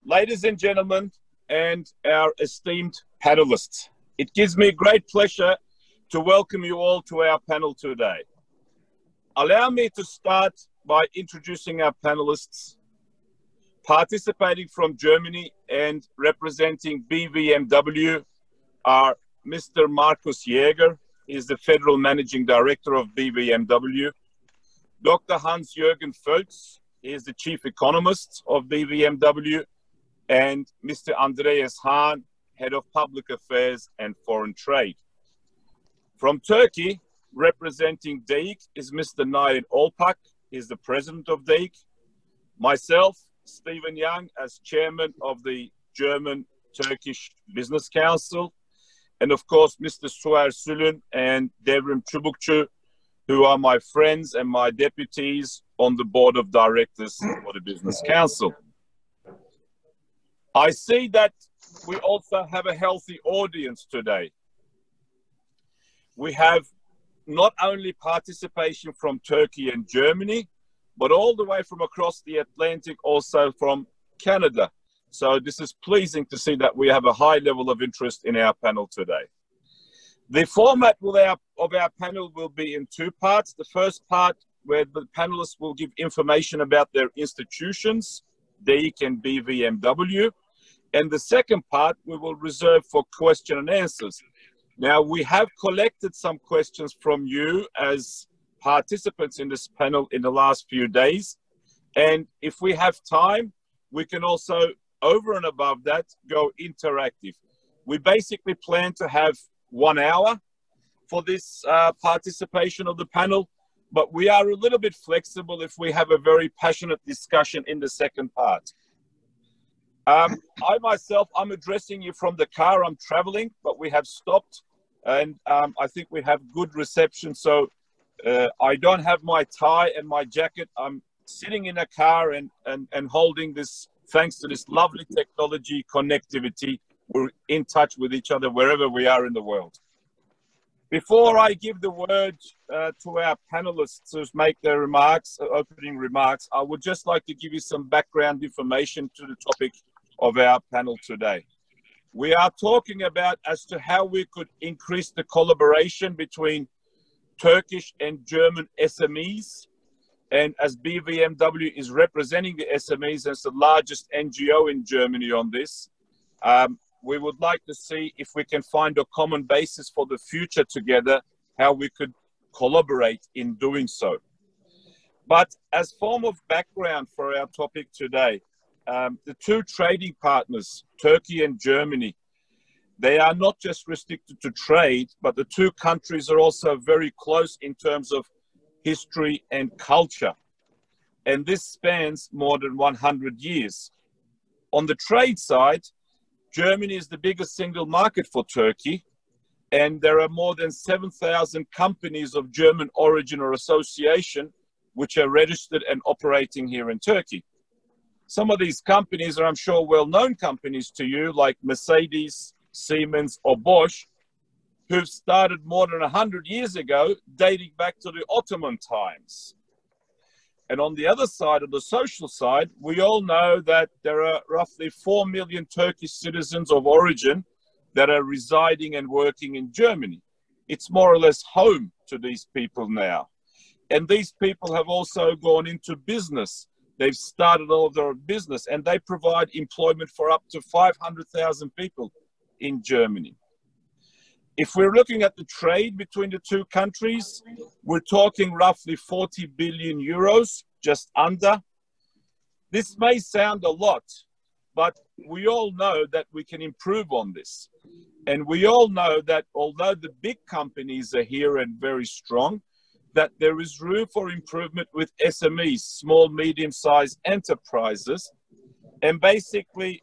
Ladies and gentlemen, and our esteemed panelists, it gives me great pleasure to welcome you all to our panel today. Allow me to start by introducing our panelists. Participating from Germany and representing BVMW are Mr. Markus Jäger, he is the Federal Managing Director of BVMW. Dr. Hans-Jürgen Völz, he is the Chief Economist of BVMW. And Mr. Andreas Hahn, Head of Public Affairs and Foreign Trade. From Turkey, representing DEIC is Mr. Nail Olpak, he is the President of DEIC. Myself, Stephen Young, as Chairman of the German-Turkish Business Council. And of course, Mr. Suer Sülün and Devrim Çubukçu, who are my friends and my deputies on the Board of Directors for the Business Council. I see that we also have a healthy audience today. We have not only participation from Turkey and Germany, but all the way from across the Atlantic, also from Canada. So this is pleasing to see that we have a high level of interest in our panel today. The format of our panel will be in two parts. The first part, where the panelists will give information about their institutions, DEIC and BVMW. And the second part, we will reserve for question and answers. Now, we have collected some questions from you as participants in this panel in the last few days. And if we have time, we can also, over and above that, go interactive. We basically plan to have 1 hour for this participation of the panel, but we are a little bit flexible if we have a very passionate discussion in the second part. I myself, I'm addressing you from the car. I'm traveling, but we have stopped and I think we have good reception. So I don't have my tie and my jacket. I'm sitting in a car and holding this, thanks to this lovely technology connectivity. We're in touch with each other wherever we are in the world. Before I give the word to our panelists to make their remarks, opening remarks, I would just like to give you some background information to the topic of our panel today. We are talking about as to how we could increase the collaboration between Turkish and German SMEs. And as BVMW is representing the SMEs as the largest NGO in Germany on this, we would like to see if we can find a common basis for the future together, how we could collaborate in doing so. But as form of background for our topic today, the two trading partners, Turkey and Germany, they are not just restricted to trade, but the two countries are also very close in terms of history and culture. And this spans more than 100 years. On the trade side, Germany is the biggest single market for Turkey, and there are more than 7,000 companies of German origin or association which are registered and operating here in Turkey. Some of these companies are, I'm sure, well-known companies to you, like Mercedes, Siemens, or Bosch, who've started more than 100 years ago, dating back to the Ottoman times. And on the other side, of the social side, we all know that there are roughly 4 million Turkish citizens of origin that are residing and working in Germany. It's more or less home to these people now. And these people have also gone into business. They've started all of their business and they provide employment for up to 500,000 people in Germany. If we're looking at the trade between the two countries, we're talking roughly 40 billion euros, just under. This may sound a lot, but we all know that we can improve on this. And we all know that although the big companies are here and very strong, that there is room for improvement with SMEs, small, medium-sized enterprises. And basically,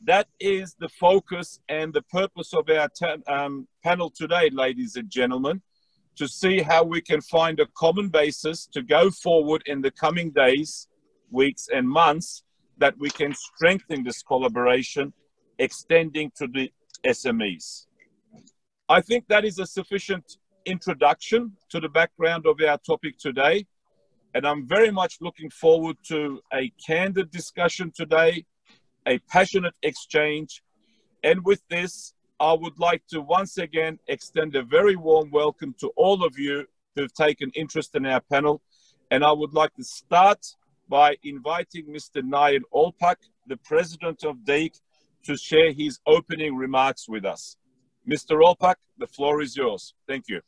that is the focus and the purpose of our panel today, ladies and gentlemen, to see how we can find a common basis to go forward in the coming days, weeks, and months, that we can strengthen this collaboration, extending to the SMEs. I think that is a sufficient introduction to the background of our topic today. And I'm very much looking forward to a candid discussion today, a passionate exchange. And with this, I would like to once again extend a very warm welcome to all of you who've taken interest in our panel. And I would like to start by inviting Mr. Nayed Olpak, the president of DEIC, to share his opening remarks with us. Mr. Olpak, the floor is yours. Thank you.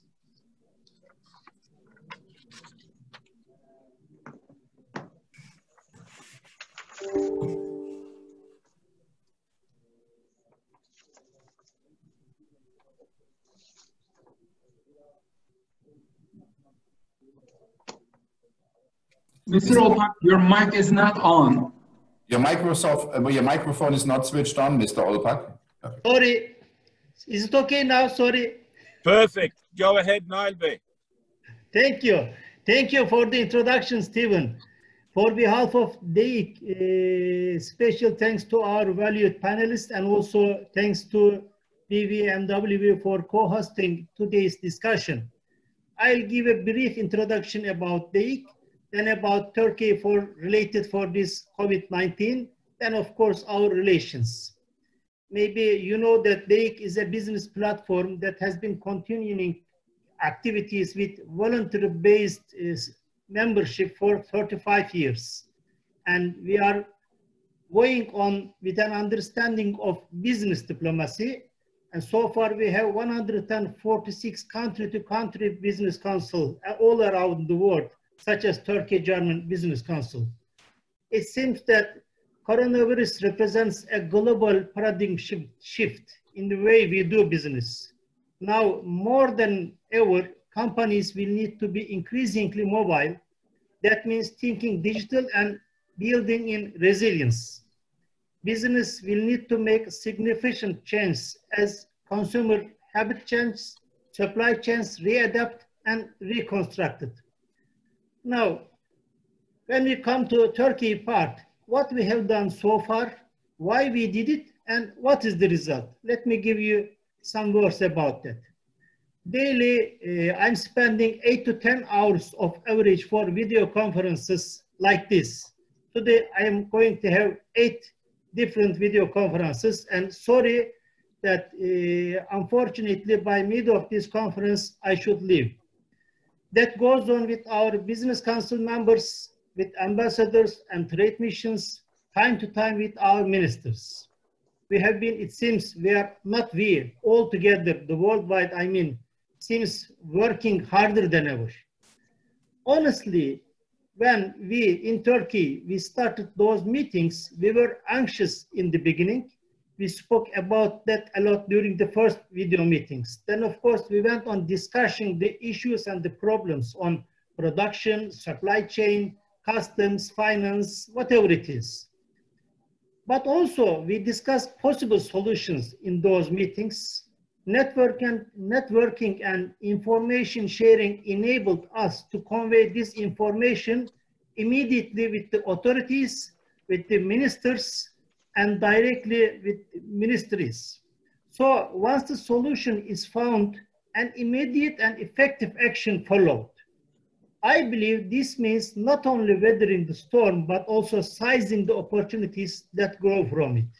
Mr. Olpak, your mic is not on. Your microphone is not switched on, Mr. Olpak. Sorry. Is it okay now? Sorry. Perfect. Go ahead, Nail Bey. Thank you. Thank you for the introduction, Stephen. For behalf of DEIC, special thanks to our valued panelists, and also thanks to BVMW for co-hosting today's discussion. I'll give a brief introduction about DEIC, then about Turkey related for this COVID-19, then of course our relations. Maybe you know that DEIC is a business platform that has been continuing activities with voluntary-based membership for 35 years. And we are going on with an understanding of business diplomacy. And so far we have 146 country-to-country business council all around the world, such as Turkey-German Business Council. It seems that coronavirus represents a global paradigm shift in the way we do business. Now, more than ever, companies will need to be increasingly mobile. That means thinking digital and building in resilience. Business will need to make significant change as consumer habit change, supply chains readapt and reconstructed. Now, when we come to Turkey part, what we have done so far, why we did it, and what is the result? Let me give you some words about that. Daily, I'm spending 8 to 10 hours of average for video conferences like this. Today, I am going to have 8 different video conferences, and sorry that unfortunately by mid of this conference, I should leave. That goes on with our business council members, with ambassadors and trade missions, time to time with our ministers. We have been, it seems, we are not we, all together, the worldwide, I mean, seems working harder than ever. Honestly, when we in Turkey, we started those meetings, we were anxious in the beginning. We spoke about that a lot during the first video meetings. Then, of course, we went on discussing the issues and the problems on production, supply chain, customs, finance, whatever it is. But also, we discussed possible solutions in those meetings. Networking and information sharing enabled us to convey this information immediately with the authorities, with the ministers, and directly with ministries. So once the solution is found, an immediate and effective action followed. I believe this means not only weathering the storm, but also seizing the opportunities that grow from it.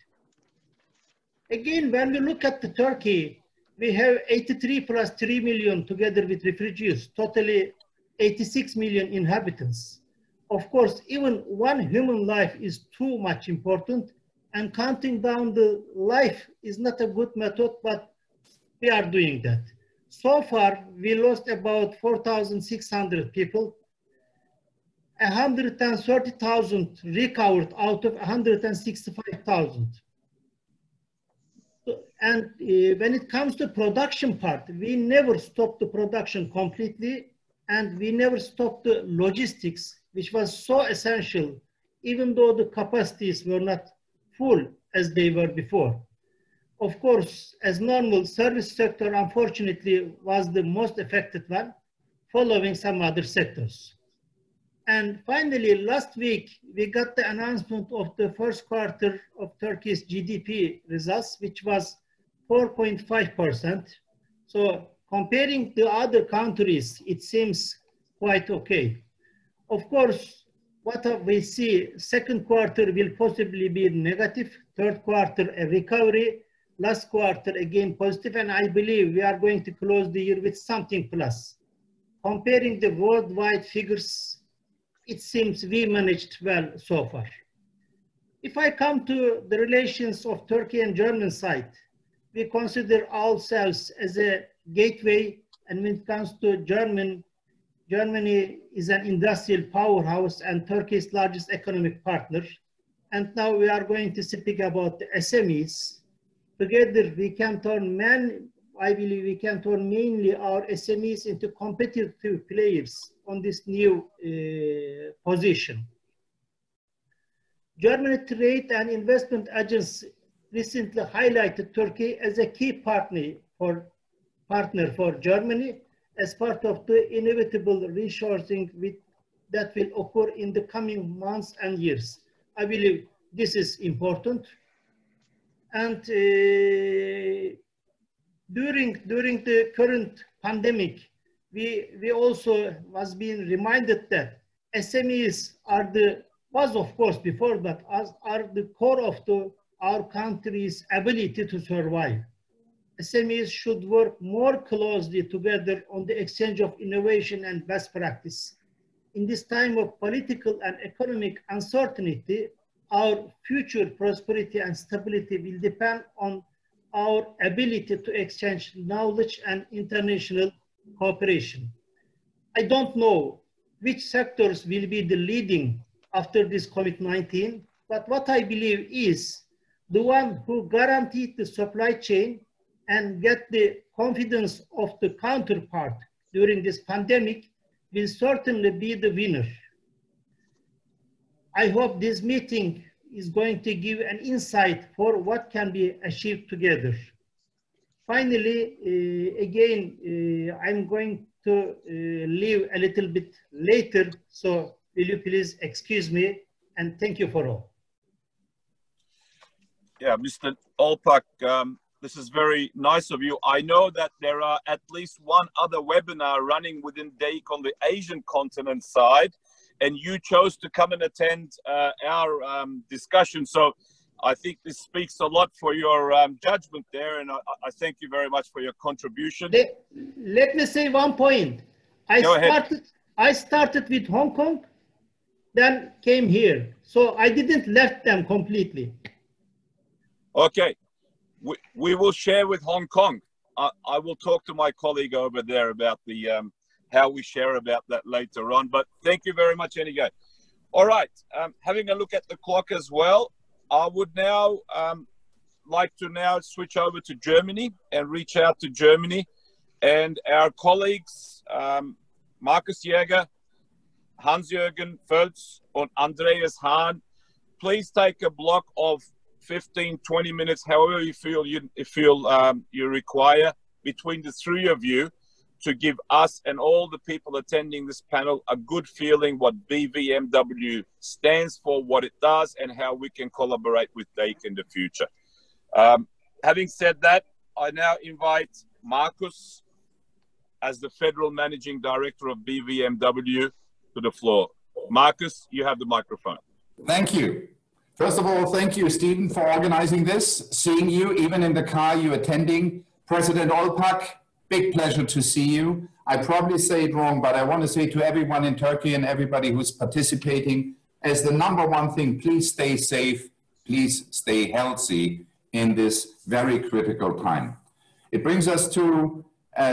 Again, when we look at the Turkey, we have 83 plus 3 million together with refugees, totally 86 million inhabitants. Of course, even one human life is too much important, and counting down the life is not a good method, but we are doing that. So far, we lost about 4,600 people, 130,000 recovered out of 165,000. And when it comes to production part, we never stopped the production completely, and we never stopped the logistics, which was so essential, even though the capacities were not full as they were before. Of course, as normal, service sector, unfortunately, was the most affected one, following some other sectors. And finally, last week, we got the announcement of the first quarter of Turkey's GDP results, which was 4.5%. So comparing to other countries, it seems quite okay. Of course, what we see, second quarter will possibly be negative, third quarter a recovery, last quarter again positive, and I believe we are going to close the year with something plus. Comparing the worldwide figures, it seems we managed well so far. If I come to the relations of Turkey and German side, we consider ourselves as a gateway, and when it comes to Germany is an industrial powerhouse and Turkey's largest economic partner. And now we are going to speak about the SMEs. Together we can turn I believe we can turn mainly our SMEs into competitive players on this new position. Germany Trade and Investment Agency recently highlighted Turkey as a key partner for Germany as part of the inevitable reshoring that will occur in the coming months and years. I believe this is important. And during the current pandemic, we also was being reminded that SMEs was of course before, but are the core of our country's ability to survive. SMEs should work more closely together on the exchange of innovation and best practice. In this time of political and economic uncertainty, our future prosperity and stability will depend on our ability to exchange knowledge and international cooperation. I don't know which sectors will be the leading after this COVID-19, but what I believe is the one who guaranteed the supply chain and get the confidence of the counterpart during this pandemic will certainly be the winner. I hope this meeting is going to give an insight for what can be achieved together. Finally, again, I'm going to leave a little bit later, so will you please excuse me, and thank you for all. Yeah, Mr. Olpak, this is very nice of you. I know that there are at least one other webinar running within DEIC on the Asian continent side, and you chose to come and attend our discussion. So I think this speaks a lot for your judgment there, and I thank you very much for your contribution. Let me say one point. I started with Hong Kong, then came here. So I didn't left them completely. Okay. We will share with Hong Kong. I will talk to my colleague over there about the how we share about that later on. But thank you very much anyway. All right. Having a look at the clock as well, I would now like to now switch over to Germany and reach out to Germany and our colleagues, Markus Jäger, Hans-Jürgen Völz, and Andreas Hahn. Please take a block of 15, 20 minutes, however you feel you require, between the three of you to give us and all the people attending this panel a good feeling what BVMW stands for, what it does, and how we can collaborate with DEIC in the future. Having said that, I now invite Markus, as the Federal Managing Director of BVMW, to the floor. Markus, you have the microphone. Thank you. First of all, thank you, Stephen, for organizing this. Seeing you, even in the car you attending. President Olpak, big pleasure to see you. I probably say it wrong, but I want to say to everyone in Turkey and everybody who's participating, as the number one thing, please stay safe, please stay healthy in this very critical time. It brings us to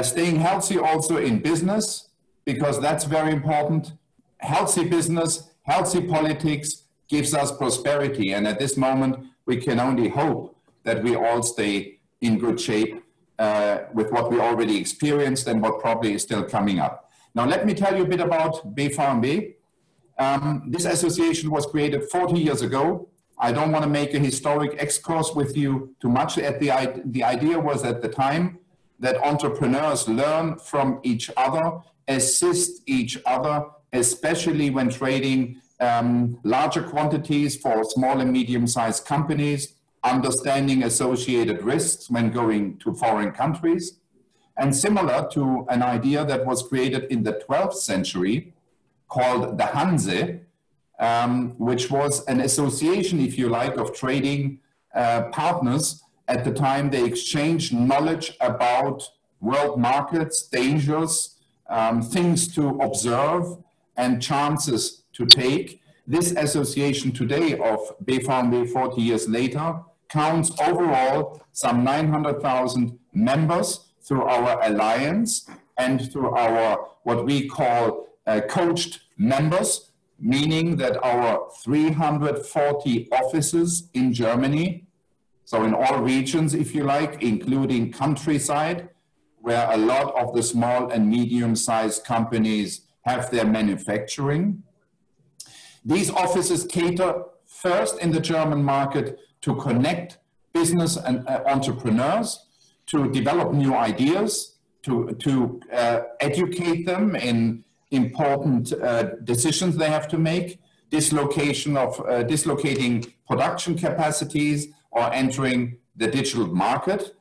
staying healthy also in business, because that's very important. Healthy business, healthy politics gives us prosperity. And at this moment, we can only hope that we all stay in good shape with what we already experienced and what probably is still coming up. Now, let me tell you a bit about BVMW. This association was created 40 years ago. I don't want to make a historic excursus with you too much. The idea was at the time that entrepreneurs learn from each other, assist each other, especially when trading larger quantities for small and medium-sized companies, understanding associated risks when going to foreign countries, and similar to an idea that was created in the 12th century called the Hanse, which was an association, if you like, of trading partners. At the time, they exchanged knowledge about world markets, dangers, things to observe, and chances to take. This association today of BVMW 40 years later counts overall some 900,000 members through our alliance and through our what we call coached members, meaning that our 340 offices in Germany, so in all regions, if you like, including countryside, where a lot of the small and medium-sized companies have their manufacturing. These offices cater first in the German market to connect business and entrepreneurs, to develop new ideas, to educate them in important decisions they have to make, dislocating production capacities or entering the digital market.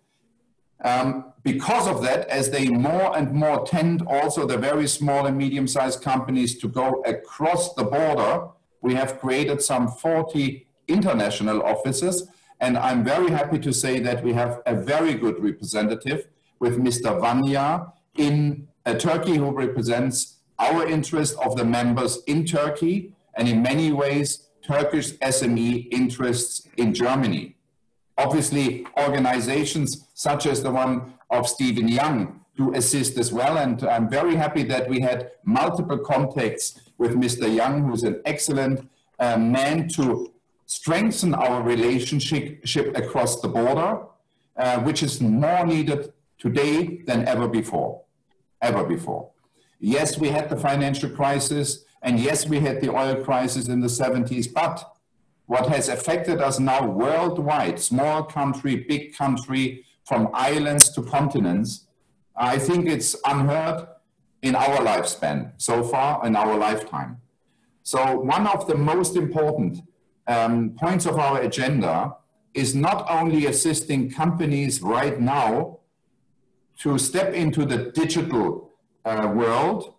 Because of that, as they more and more tend also the very small and medium-sized companies to go across the border, we have created some 40 international offices. And I'm very happy to say that we have a very good representative with Mr. Vanya in Turkey, who represents our interest of the members in Turkey and in many ways Turkish SME interests in Germany. Obviously, organizations such as the one of Stephen Young do assist as well. And I'm very happy that we had multiple contacts with Mr. Young, who's an excellent man to strengthen our relationship across the border, which is more needed today than ever before. Yes, we had the financial crisis, and yes, we had the oil crisis in the 70s, but what has affected us now worldwide, small country, big country, from islands to continents, I think it's unheard in our lifespan so far, in our lifetime. So one of the most important points of our agenda is not only assisting companies right now to step into the digital world,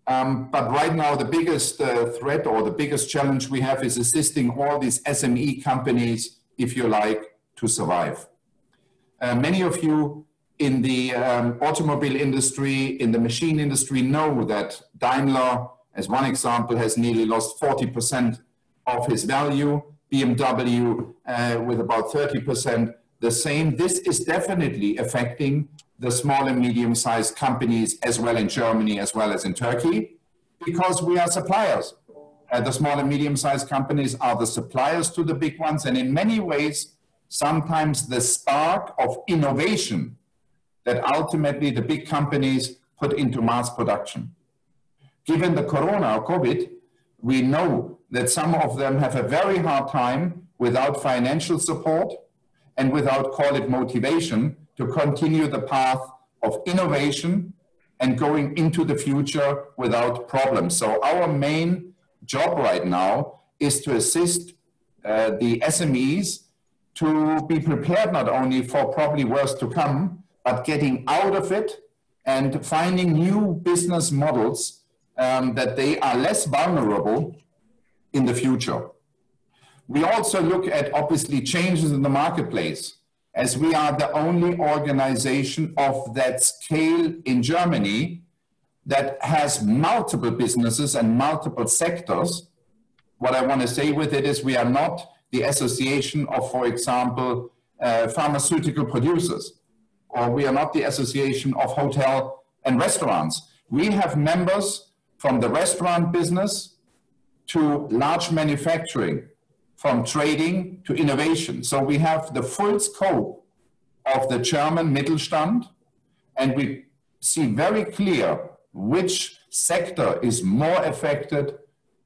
but right now the biggest threat or the biggest challenge we have is assisting all these SME companies, if you like, to survive. Many of you in the automobile industry, in the machine industry know that Daimler, as one example, has nearly lost 40% of his value, BMW with about 30% the same. This is definitely affecting the small and medium-sized companies as well in Germany as well as in Turkey, because we are suppliers. The small and medium-sized companies are the suppliers to the big ones, and in many ways, sometimes the spark of innovation that ultimately the big companies put into mass production. Given the corona or COVID, we know that some of them have a very hard time without financial support and without, call it, motivation to continue the path of innovation and going into the future without problems. So our main job right now is to assist the SMEs to be prepared not only for probably worse to come, but getting out of it and finding new business models that they are less vulnerable in the future. We also look at, obviously, changes in the marketplace, as we are the only organization of that scale in Germany that has multiple businesses and multiple sectors. What I want to say with it is we are not the association of, for example, pharmaceutical producers, or we are not the association of hotel and restaurants. We have members from the restaurant business to large manufacturing, from trading to innovation. So we have the full scope of the German Mittelstand, and we see very clear which sector is more affected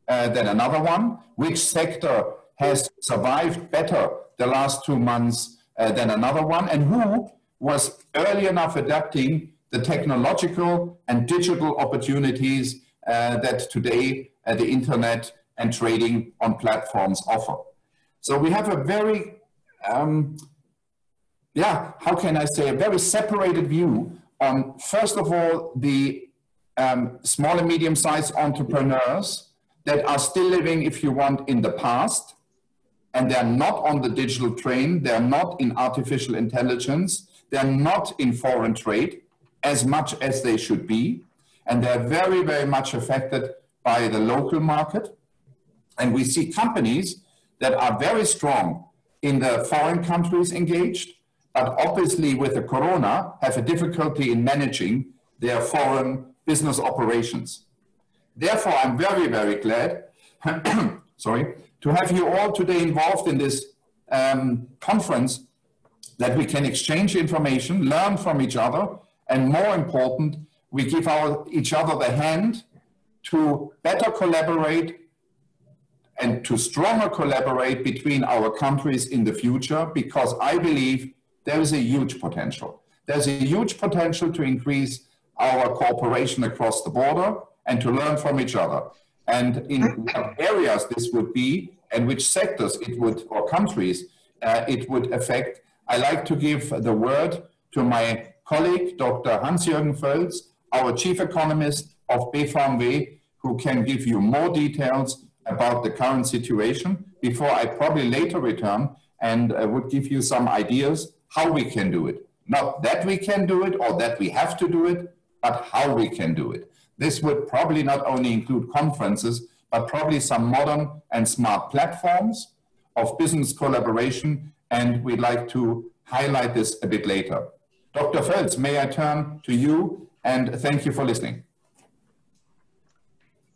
than another one, which sector has survived better the last 2 months than another one, and who was early enough adapting the technological and digital opportunities that today the internet and trading on platforms offer. So we have a very, how can I say, a very separated view on, first of all, the small and medium-sized entrepreneurs that are still living, if you want, in the past, and they're not on the digital train, they're not in artificial intelligence, they're not in foreign trade as much as they should be, and they're very, very much affected by the local market. And we see companies that are very strong in the foreign countries engaged, but obviously with the corona have a difficulty in managing their foreign business operations. Therefore, I'm very, very glad sorry, to have you all today involved in this conference, that we can exchange information, learn from each other, and more important, we give each other the hand to better collaborate and to stronger collaborate between our countries in the future, because I believe there is a huge potential. There's a huge potential to increase our cooperation across the border and to learn from each other. And in what areas this would be and which sectors it would, or countries it would affect, I like to give the word to my colleague, Dr. Hans-Jürgen Völz, our chief economist of BVMW, who can give you more details about the current situation before I probably later return and would give you some ideas how we can do it. Not that we can do it or that we have to do it, but how we can do it. This would probably not only include conferences, but probably some modern and smart platforms of business collaboration, and we'd like to highlight this a bit later. Dr. Völz, may I turn to you, and thank you for listening.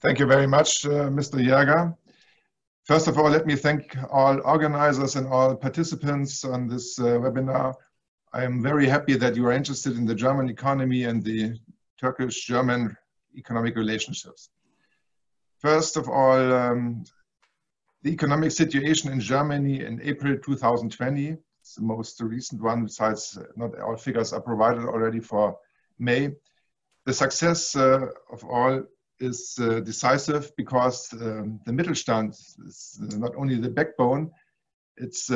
Thank you very much, Mr. Jäger. First of all, let me thank all organizers and all participants on this webinar. I am very happy that you are interested in the German economy and the Turkish-German economic relationships. First of all, the economic situation in Germany in April 2020, it's the most recent one, besides not all figures are provided already for May. The success of all is decisive because the Mittelstand is not only the backbone, it's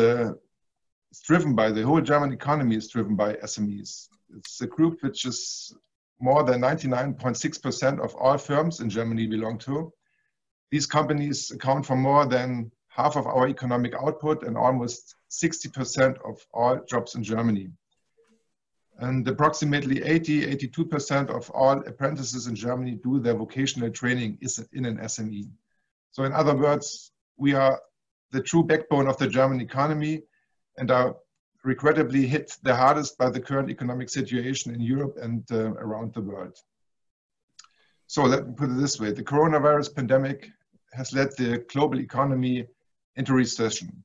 driven by, the whole German economy is driven by SMEs. It's a group which is more than 99.6% of all firms in Germany belong to. These companies account for more than half of our economic output and almost 60% of all jobs in Germany. And approximately 82% of all apprentices in Germany do their vocational training is in an SME. So in other words, we are the true backbone of the German economy and are regrettably hit the hardest by the current economic situation in Europe and around the world. So let me put it this way, the coronavirus pandemic has led the global economy into recession.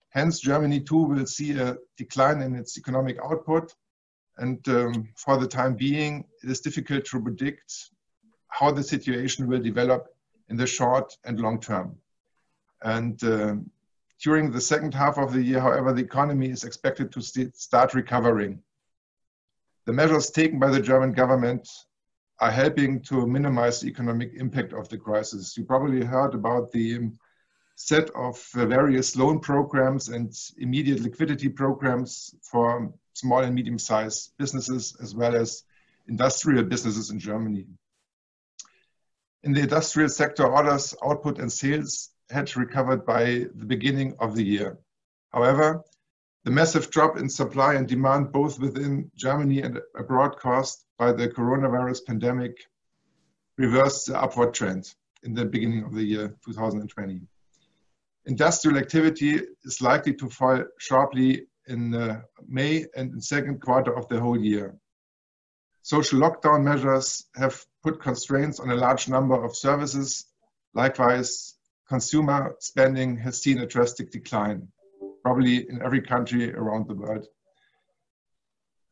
Hence, Germany too will see a decline in its economic output. And for the time being, it is difficult to predict how the situation will develop in the short and long term. And during the second half of the year, however, the economy is expected to start recovering. The measures taken by the German government are helping to minimize the economic impact of the crisis. You probably heard about the set of various loan programs and immediate liquidity programs for small and medium-sized businesses, as well as industrial businesses in Germany. In the industrial sector, orders, output, and sales had recovered by the beginning of the year. However, the massive drop in supply and demand, both within Germany and abroad, caused by the coronavirus pandemic, reversed the upward trend in the beginning of the year 2020. Industrial activity is likely to fall sharply in May and in the second quarter of the whole year. Social lockdown measures have put constraints on a large number of services. Likewise, consumer spending has seen a drastic decline, probably in every country around the world.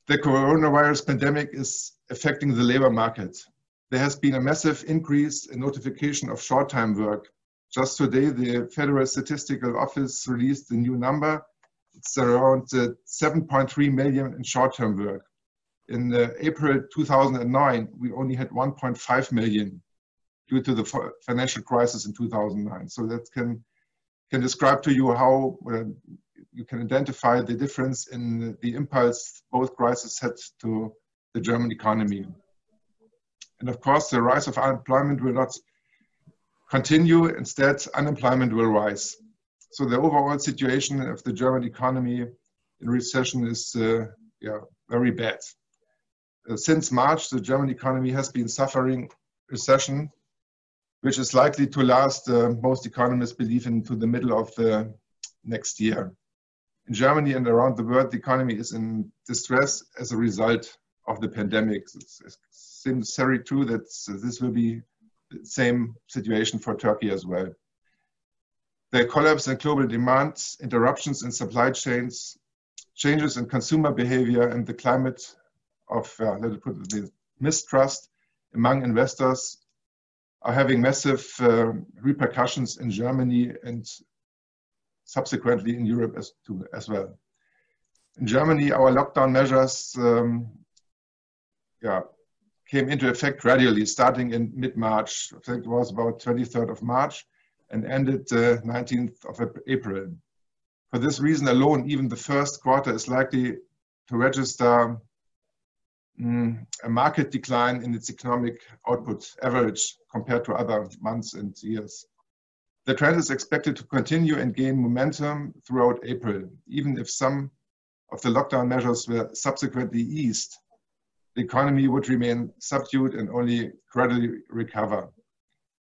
The coronavirus pandemic is affecting the labor market. There has been a massive increase in notification of short-time work. Just today, the Federal Statistical Office released the new number. It's around 7.3 million in short-term work. In April 2009, we only had 1.5 million due to the financial crisis in 2009. So that can describe to you how you can identify the difference in the impulse both crises had to the German economy. And of course, the rise of unemployment will not continue. Instead, unemployment will rise. So the overall situation of the German economy in recession is very bad. Since March, the German economy has been suffering recession, which is likely to last, most economists believe, into the middle of the next year. In Germany and around the world, the economy is in distress as a result of the pandemic. It seems very true that this will be the same situation for Turkey as well. The collapse in global demand, interruptions in supply chains, changes in consumer behavior, and the climate of, let's put it, the mistrust among investors are having massive repercussions in Germany and subsequently in Europe as well. In Germany, our lockdown measures came into effect gradually, starting in mid-March. I think it was about 23rd of March and ended 19th of April. For this reason alone, even the first quarter is likely to register a market decline in its economic output average compared to other months and years. The trend is expected to continue and gain momentum throughout April, even if some of the lockdown measures were subsequently eased. The economy would remain subdued and only gradually recover.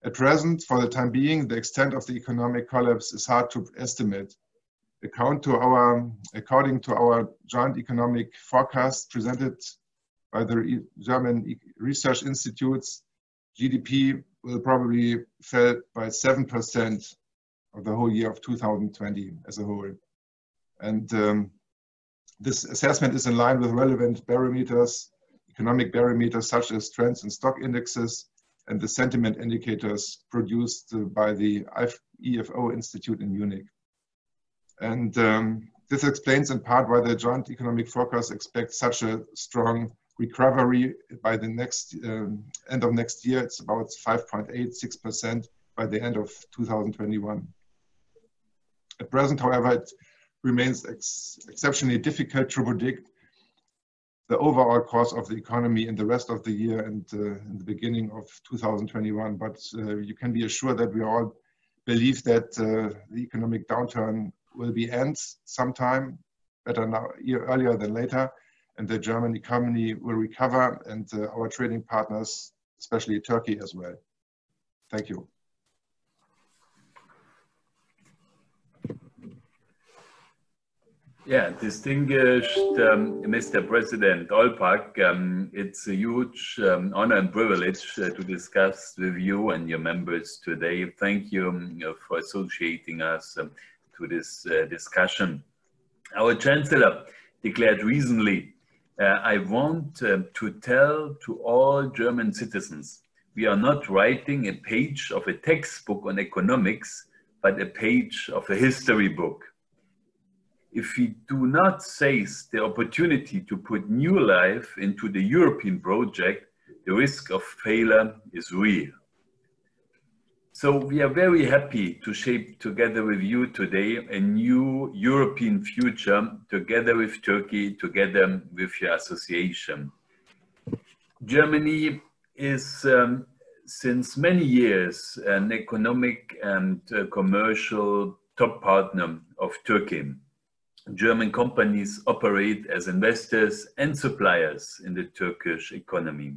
At present, for the time being, the extent of the economic collapse is hard to estimate. According to our joint economic forecast presented by the German research institutes, GDP will probably fall by 7% of the whole year of 2020 as a whole. And this assessment is in line with relevant barometers, economic barometers such as trends and stock indexes and the sentiment indicators produced by the IFO Institute in Munich. And this explains in part why the joint economic forecast expects such a strong recovery by the next end of next year. It's about 5.86% by the end of 2021. At present, however, it remains exceptionally difficult to predict the overall course of the economy in the rest of the year and in the beginning of 2021. But you can be assured that we all believe that the economic downturn will be end sometime, better now, a year earlier than later, and the German economy will recover, and our trading partners, especially Turkey as well. Thank you. Yeah, distinguished Mr. President Olpak, it's a huge honor and privilege to discuss with you and your members today. Thank you for associating us to this discussion. Our Chancellor declared recently, I want to tell to all German citizens, we are not writing a page of a textbook on economics, but a page of a history book. If we do not seize the opportunity to put new life into the European project, the risk of failure is real. So we are very happy to shape together with you today a new European future, together with Turkey, together with your association. Germany is since many years an economic and commercial top partner of Turkey. German companies operate as investors and suppliers in the Turkish economy.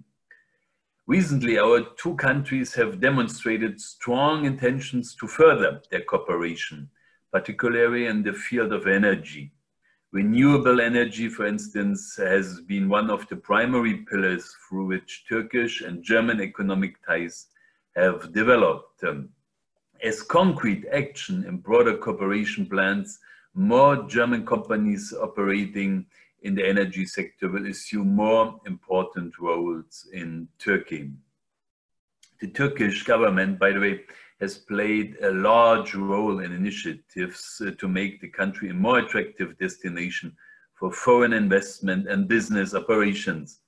Recently, our two countries have demonstrated strong intentions to further their cooperation, particularly in the field of energy. Renewable energy, for instance, has been one of the primary pillars through which Turkish and German economic ties have developed. As concrete action in broader cooperation plans, more German companies operating in the energy sector will assume more important roles in Turkey. The Turkish government, by the way, has played a large role in initiatives to make the country a more attractive destination for foreign investment and business operations.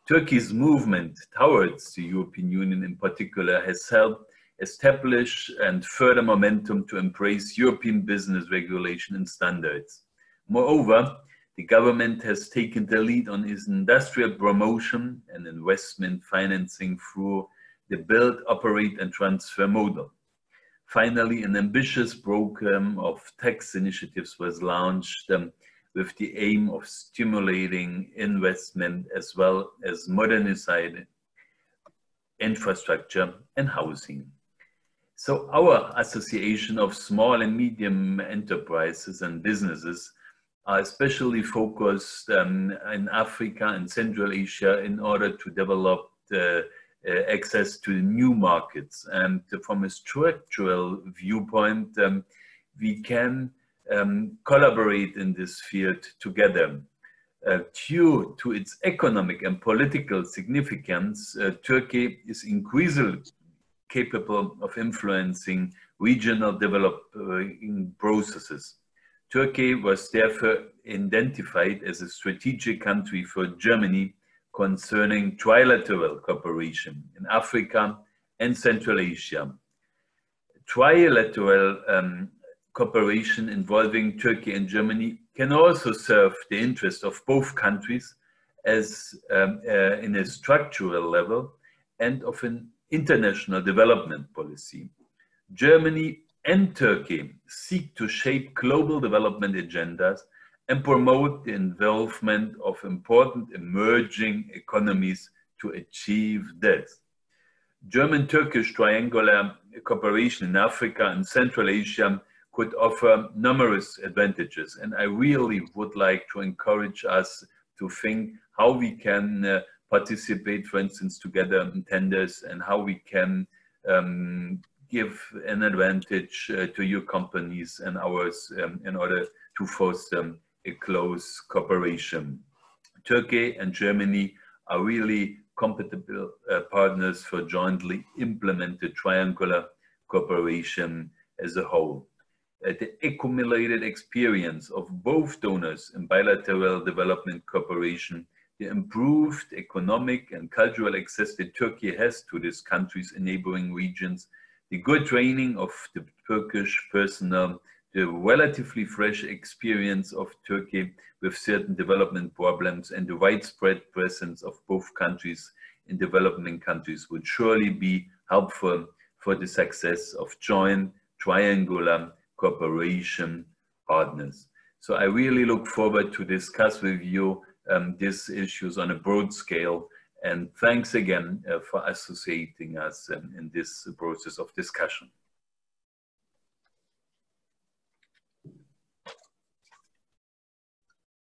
Turkey's movement towards the European Union in particular has helped establish and further momentum to embrace European business regulation and standards. Moreover, the government has taken the lead on its industrial promotion and investment financing through the build, operate and transfer model. Finally, an ambitious program of tax initiatives was launched with the aim of stimulating investment as well as modernizing infrastructure and housing. So our Association of Small and Medium Enterprises and Businesses are especially focused in Africa and Central Asia in order to develop the access to new markets. And from a structural viewpoint, we can collaborate in this field together. Due to its economic and political significance, Turkey is increasingly capable of influencing regional developing processes. Turkey was therefore identified as a strategic country for Germany concerning trilateral cooperation in Africa and Central Asia. Trilateral cooperation involving Turkey and Germany can also serve the interest of both countries as in a structural level and of an international development policy. Germany and Turkey seek to shape global development agendas and promote the involvement of important emerging economies to achieve this. German-Turkish triangular cooperation in Africa and Central Asia could offer numerous advantages, and I really would like to encourage us to think how we can participate, for instance, together in tenders, and how we can give an advantage to your companies and ours in order to foster a close cooperation. Turkey and Germany are really compatible partners for jointly implemented triangular cooperation as a whole. The accumulated experience of both donors in bilateral development cooperation, the improved economic and cultural access that Turkey has to these countries' neighboring regions, the good training of the Turkish personnel, the relatively fresh experience of Turkey with certain development problems, and the widespread presence of both countries in developing countries would surely be helpful for the success of joint triangular cooperation partners. So I really look forward to discuss with you these issues on a broad scale, and thanks again for associating us in this process of discussion.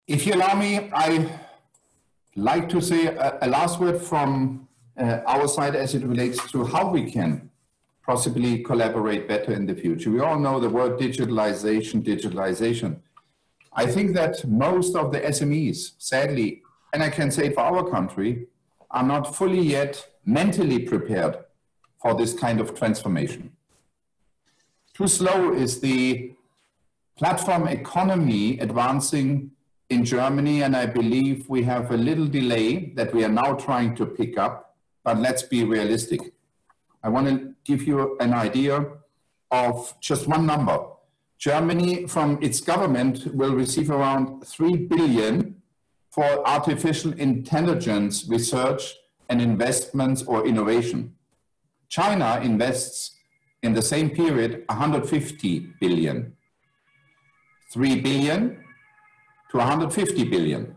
If you allow me, I'd like to say a last word from our side as it relates to how we can possibly collaborate better in the future. We all know the word digitalization. I think that most of the SMEs, sadly, and I can say for our country, are not fully yet mentally prepared for this kind of transformation. Too slow is the platform economy advancing in Germany, and I believe we have a little delay that we are now trying to pick up, but let's be realistic. I want to give you an idea of just one number. Germany, from its government, will receive around 3 billion for artificial intelligence research and investments or innovation. China invests in the same period 150 billion. 3 billion to 150 billion.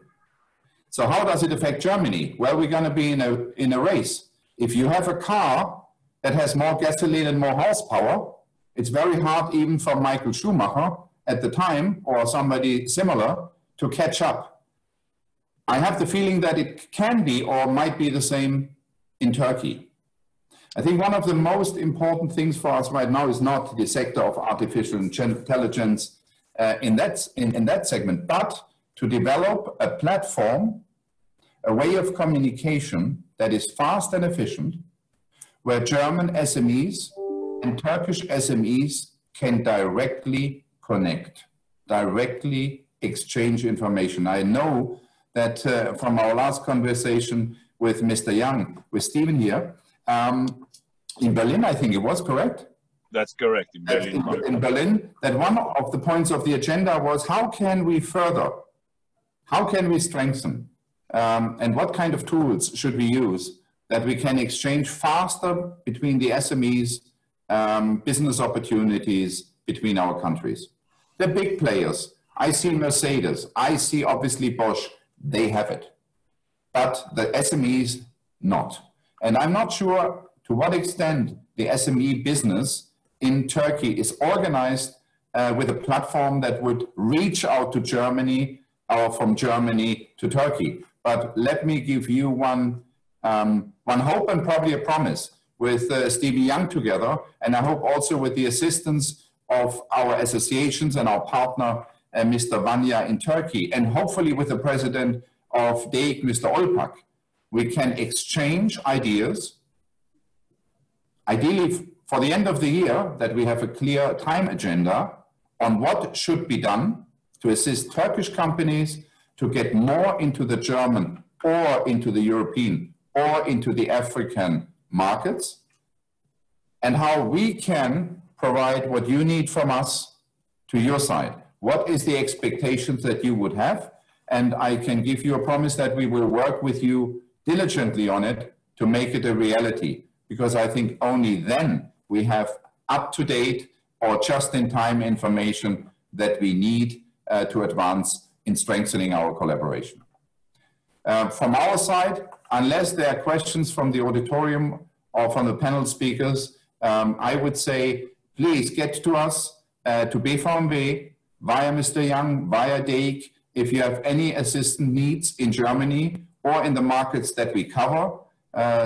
So how does it affect Germany? Well, we're going to be in a race. If you have a car that has more gasoline and more horsepower, it's very hard even for Michael Schumacher at the time or somebody similar to catch up. I have the feeling that it can be or might be the same in Turkey. I think one of the most important things for us right now is not the sector of artificial intelligence in that segment, but to develop a platform, a way of communication that is fast and efficient, where German SMEs and Turkish SMEs can directly connect, directly exchange information. I know that from our last conversation with Mr. Young, with Stephen here, in Berlin, I think it was correct? That's correct, in Berlin. In Berlin, that one of the points of the agenda was how can we further, how can we strengthen, and what kind of tools should we use that we can exchange faster between the SMEs business opportunities between our countries. The big players, I see Mercedes, I see obviously Bosch, they have it, but the SMEs not. And I'm not sure to what extent the SME business in Turkey is organized with a platform that would reach out to Germany or from Germany to Turkey. But let me give you one hope and probably a promise with Stevie Young together, and I hope also with the assistance of our associations and our partner, Mr. Vanya in Turkey, and hopefully with the president of DEIC, Mr. Olpak, we can exchange ideas, ideally for the end of the year, that we have a clear time agenda on what should be done to assist Turkish companies to get more into the German or into the European or into the African markets, and how we can provide what you need from us to your side. What is the expectations that you would have? And I can give you a promise that we will work with you diligently on it to make it a reality, because I think only then we have up-to-date or just-in-time information that we need to advance in strengthening our collaboration. From our side, unless there are questions from the auditorium or from the panel speakers, I would say, please get to us, to BVMW, via Mr. Young, via DEIC, if you have any assistance needs in Germany or in the markets that we cover.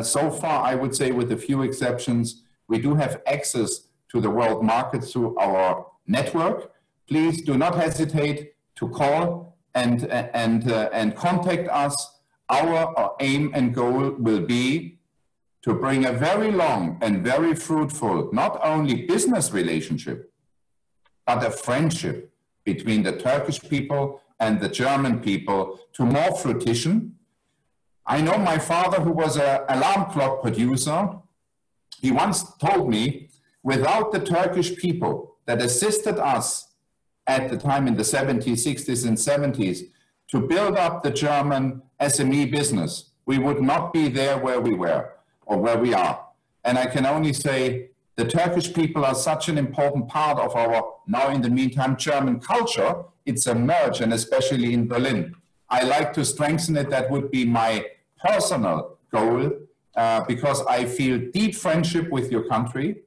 So far, I would say with a few exceptions, we do have access to the world market through our network. Please do not hesitate to call and contact us. Our aim and goal will be to bring a very long and very fruitful, not only business relationship, but a friendship between the Turkish people and the German people to more fruition. I know my father, who was an alarm clock producer, he once told me, without the Turkish people that assisted us at the time in the 70s, 60s and 70s to build up the German SME business, we would not be there where we were or where we are. And I can only say the Turkish people are such an important part of our, now in the meantime, German culture. It's emerged, and especially in Berlin. I like to strengthen it. That would be my personal goal, because I feel deep friendship with your country.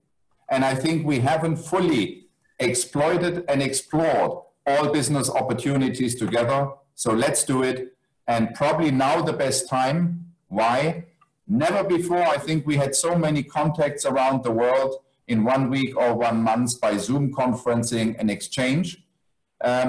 And I think we haven't fully exploited and explored all business opportunities together. So let's do it. And probably now the best time. Why? Never before, I think we had so many contacts around the world in 1 week or 1 month by Zoom conferencing and exchange.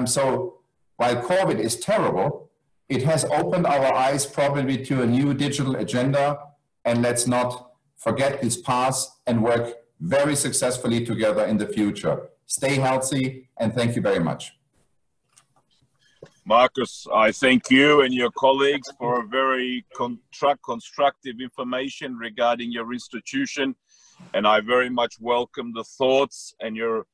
So while COVID is terrible, it has opened our eyes probably to a new digital agenda. And let's not forget this past and work very successfully together in the future. Stay healthy, and thank you very much. Marcus, I thank you and your colleagues for a very constructive information regarding your institution, and I very much welcome the thoughts and your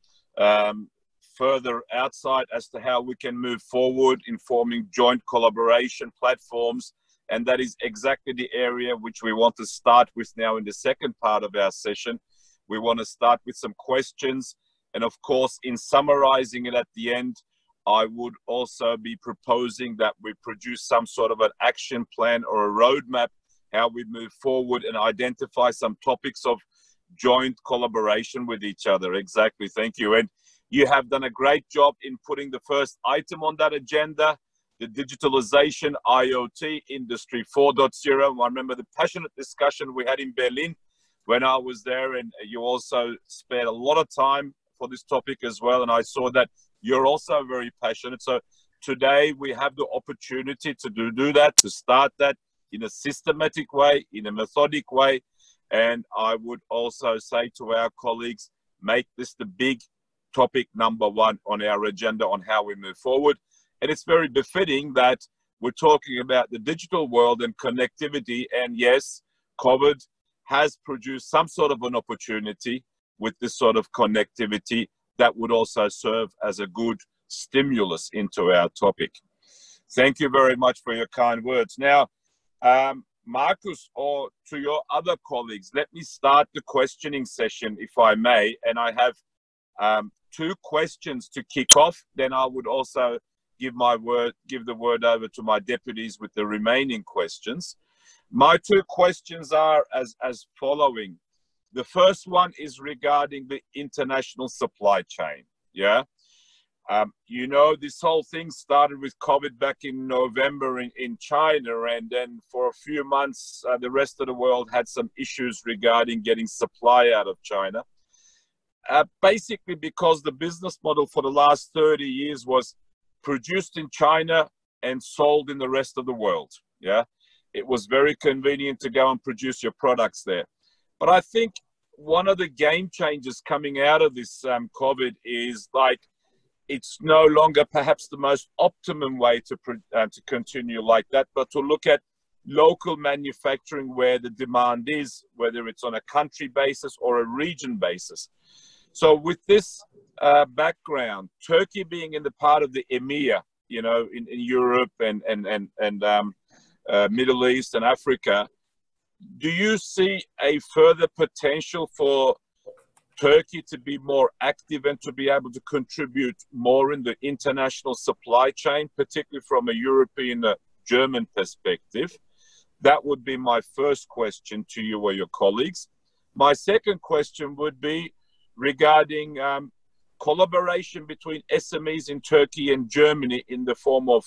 further outside as to how we can move forward in forming joint collaboration platforms, and that is exactly the area which we want to start with now in the second part of our session. We want to start with some questions, and of course, in summarizing it at the end, I would also be proposing that we produce some sort of an action plan or a roadmap, how we move forward and identify some topics of joint collaboration with each other. Exactly, thank you. And you have done a great job in putting the first item on that agenda, the digitalization, IoT, Industry 4.0. I remember the passionate discussion we had in Berlin when I was there, and you also spared a lot of time for this topic as well. And I saw that you're also very passionate. So today we have the opportunity to do that, to start that in a systematic way, in a methodic way. And I would also say to our colleagues, make this the big topic number one on our agenda on how we move forward. And it's very befitting that we're talking about the digital world and connectivity. And yes, COVID has produced some sort of an opportunity with this sort of connectivity that would also serve as a good stimulus into our topic. Thank you very much for your kind words. Now, Marcus, or to your other colleagues, let me start the questioning session, if I may. And I have 2 questions to kick off. Then I would also give the word over to my deputies with the remaining questions. My 2 questions are as following. The first one is regarding the international supply chain. Yeah. You know, this whole thing started with COVID back in November in China, and then for a few months, the rest of the world had some issues regarding getting supply out of China. Basically because the business model for the last 30 years was produced in China and sold in the rest of the world. Yeah, it was very convenient to go and produce your products there. But I think one of the game changers coming out of this COVID is like, it's no longer perhaps the most optimum way to continue like that, but to look at local manufacturing where the demand is, whether it's on a country basis or a region basis. So with this background, Turkey being in the part of the EMEA, you know, in Europe and Middle East and Africa, do you see a further potential for Turkey to be more active and to be able to contribute more in the international supply chain, particularly from a European, German perspective? That would be my first question to you or your colleagues. My second question would be regarding collaboration between SMEs in Turkey and Germany in the form of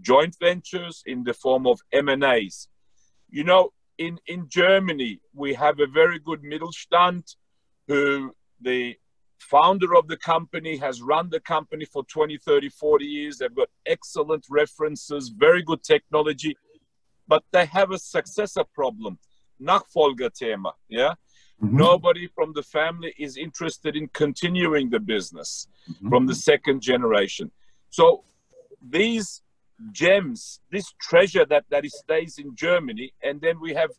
joint ventures, in the form of M&As. You know, in Germany, we have a very good Mittelstand, who the founder of the company has run the company for 20, 30, 40 years. They've got excellent references, very good technology, but they have a successor problem, Nachfolgerthema, yeah? Mm-hmm. Nobody from the family is interested in continuing the business from the second generation. So these gems, this treasure that stays in Germany, and then we have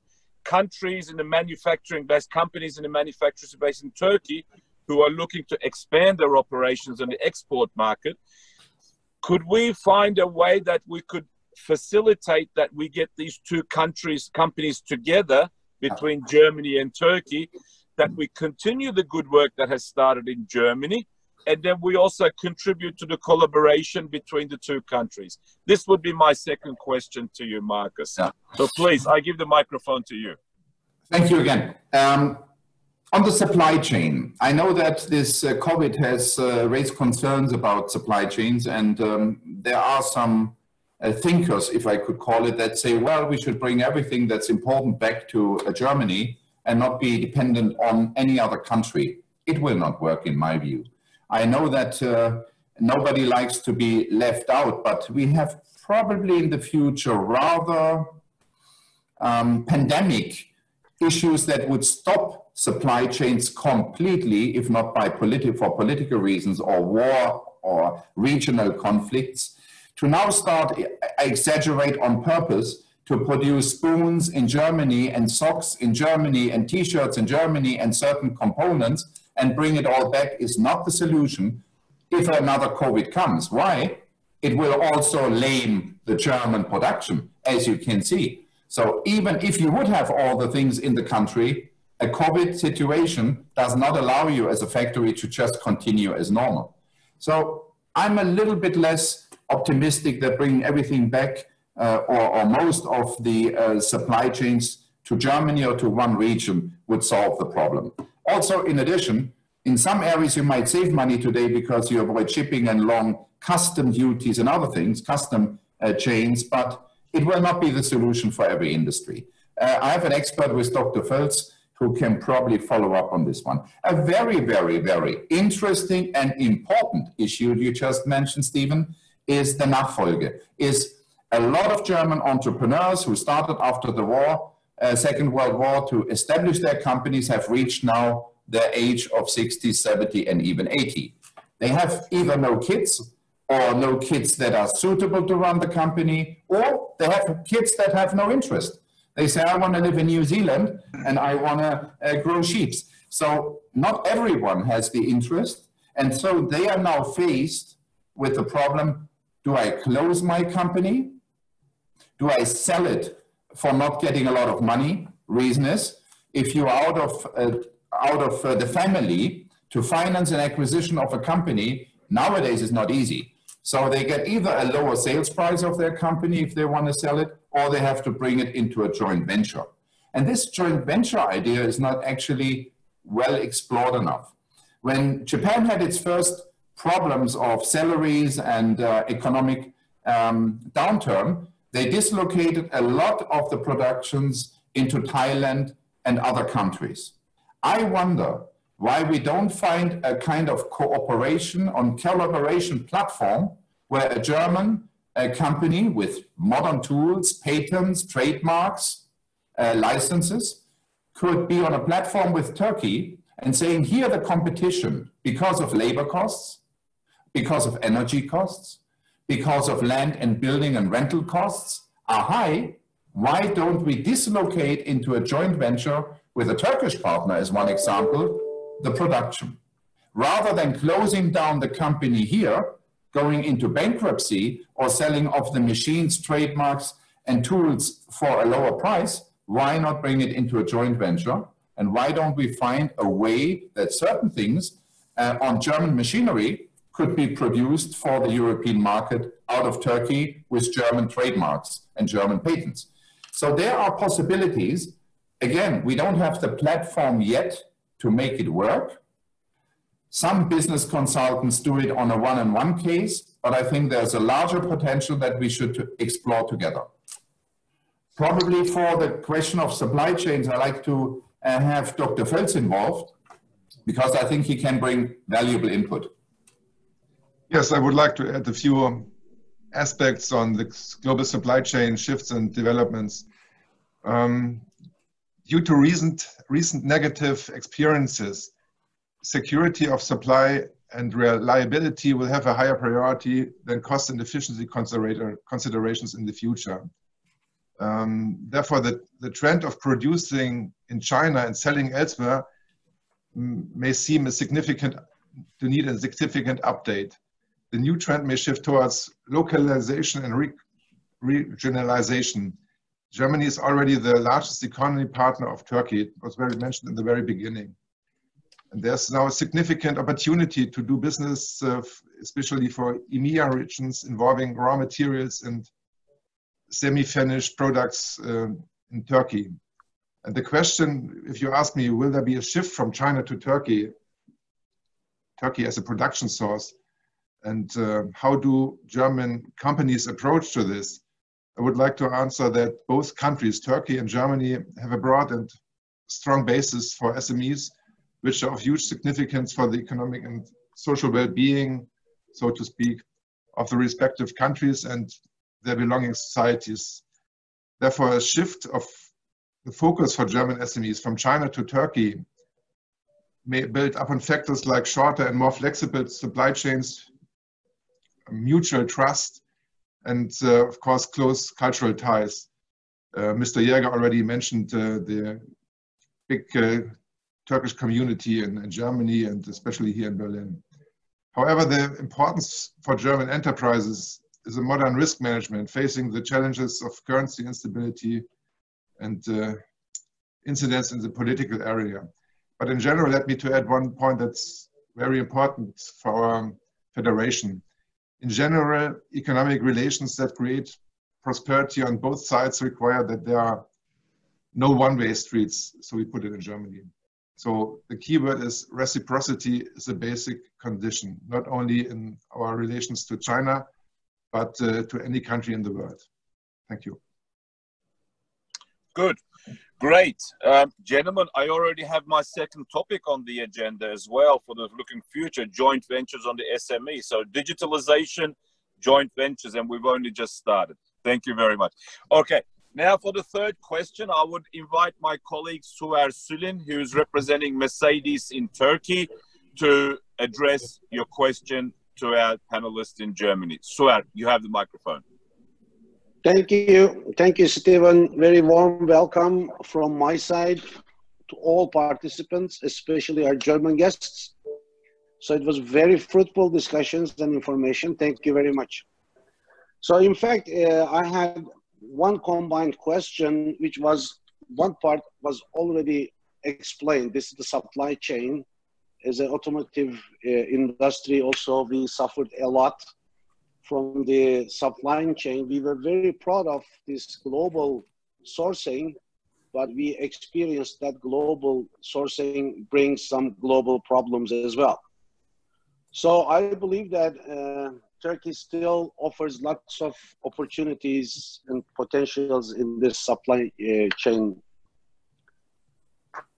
countries in the manufacturing base, companies in the manufacturing base in Turkey who are looking to expand their operations in the export market. Could we find a way that we could facilitate that we get these 2 companies together between Germany and Turkey, that we continue the good work that has started in Germany, and then we also contribute to the collaboration between the 2 countries? This would be my second question to you, Marcus. Yeah. So please, I give the microphone to you. Thank you again. On the supply chain, I know that this COVID has raised concerns about supply chains, and there are some thinkers, if I could call it, that say, well, we should bring everything that's important back to Germany and not be dependent on any other country. It will not work, in my view. I know that nobody likes to be left out, but we have probably in the future rather pandemic issues that would stop supply chains completely, if not by for political reasons or war or regional conflicts, to now start exaggerate on purpose to produce spoons in Germany and socks in Germany and t-shirts in Germany and certain components and bring it all back is not the solution if another COVID comes. Why? It will also lame the German production, as you can see. So even if you would have all the things in the country, a COVID situation does not allow you as a factory to just continue as normal. So I'm a little bit less optimistic that bringing everything back or most of the supply chains to Germany or to one region would solve the problem. Also, in addition, in some areas you might save money today because you avoid shipping and long custom duties and other things, custom chains, but it will not be the solution for every industry. I have an expert with Dr. Völz who can probably follow up on this one. A very, very, very interesting and important issue you just mentioned, Stephen, is the Nachfolge. Is a lot of German entrepreneurs who started after the war, Second World War, to establish their companies have reached now their age of 60, 70, and even 80. They have either no kids or no kids that are suitable to run the company, or they have kids that have no interest. They say, I want to live in New Zealand and I want to grow sheep. So not everyone has the interest. And so they are now faced with the problem, do I close my company? Do I sell it for not getting a lot of money. Reason is, if you're out of the family, to finance an acquisition of a company nowadays is not easy. So they get either a lower sales price of their company if they want to sell it, or they have to bring it into a joint venture. And this joint venture idea is not actually well explored enough. When Japan had its first problems of salaries and economic downturn, they dislocated a lot of the productions into Thailand and other countries. I wonder why we don't find a kind of cooperation on collaboration platform where a German company with modern tools, patents, trademarks, licenses could be on a platform with Turkey and saying, here the competition, because of labor costs, because of energy costs, because of land and building and rental costs are high. Why don't we dislocate into a joint venture with a Turkish partner, as one example, the production? Rather than closing down the company here, going into bankruptcy or selling off the machines, trademarks, and tools for a lower price, why not bring it into a joint venture? And why don't we find a way that certain things on German machinery could be produced for the European market out of Turkey with German trademarks and German patents? So there are possibilities. Again, we don't have the platform yet to make it work. Some business consultants do it on a one-on-one case, but I think there's a larger potential that we should explore together. Probably for the question of supply chains, I like to have Dr. Völz involved, because I think he can bring valuable input. Yes, I would like to add a few aspects on the global supply chain shifts and developments. Due to recent negative experiences, security of supply and reliability will have a higher priority than cost and efficiency considerations in the future. Therefore, the trend of producing in China and selling elsewhere may seem to need a significant update. The new trend may shift towards localization and regionalization. Germany is already the largest economy partner of Turkey. It was mentioned in the very beginning. And there's now a significant opportunity to do business, especially for EMEA regions involving raw materials and semi-finished products in Turkey. And the question, if you ask me, will there be a shift from China to Turkey as a production source, and how do German companies approach to this? I would like to answer that both countries, Turkey and Germany, have a broad and strong basis for SMEs, which are of huge significance for the economic and social well-being, so to speak, of the respective countries and their belonging societies. Therefore, a shift of the focus for German SMEs from China to Turkey may build upon factors like shorter and more flexible supply chains, mutual trust, and of course, close cultural ties. Mr. Jäger already mentioned the big Turkish community in Germany and especially here in Berlin. However, the importance for German enterprises is a modern risk management facing the challenges of currency instability and incidents in the political area. But in general, let me to add one point that's very important for our federation. In general, economic relations that create prosperity on both sides require that there are no one-way streets, so we put it in Germany. So the key word is reciprocity is a basic condition, not only in our relations to China, but to any country in the world. Thank you. Good, great. Gentlemen, I already have my second topic on the agenda as well for the looking future, joint ventures on the SME. So digitalization, joint ventures, and we've only just started. Thank you very much. Okay, now for the third question, I would invite my colleague Suer Sülin, who is representing Mercedes in Turkey, to address your question to our panelists in Germany. Suer, you have the microphone. Thank you. Thank you, Stephen. Very warm welcome from my side to all participants, especially our German guests. So it was very fruitful discussions and information. Thank you very much. So in fact, I had one combined question, which was one part was already explained. This is the supply chain. As an automotive industry, also we suffered a lot from the supply chain. We were very proud of this global sourcing, but we experienced that global sourcing brings some global problems as well. So I believe that Turkey still offers lots of opportunities and potentials in this supply chain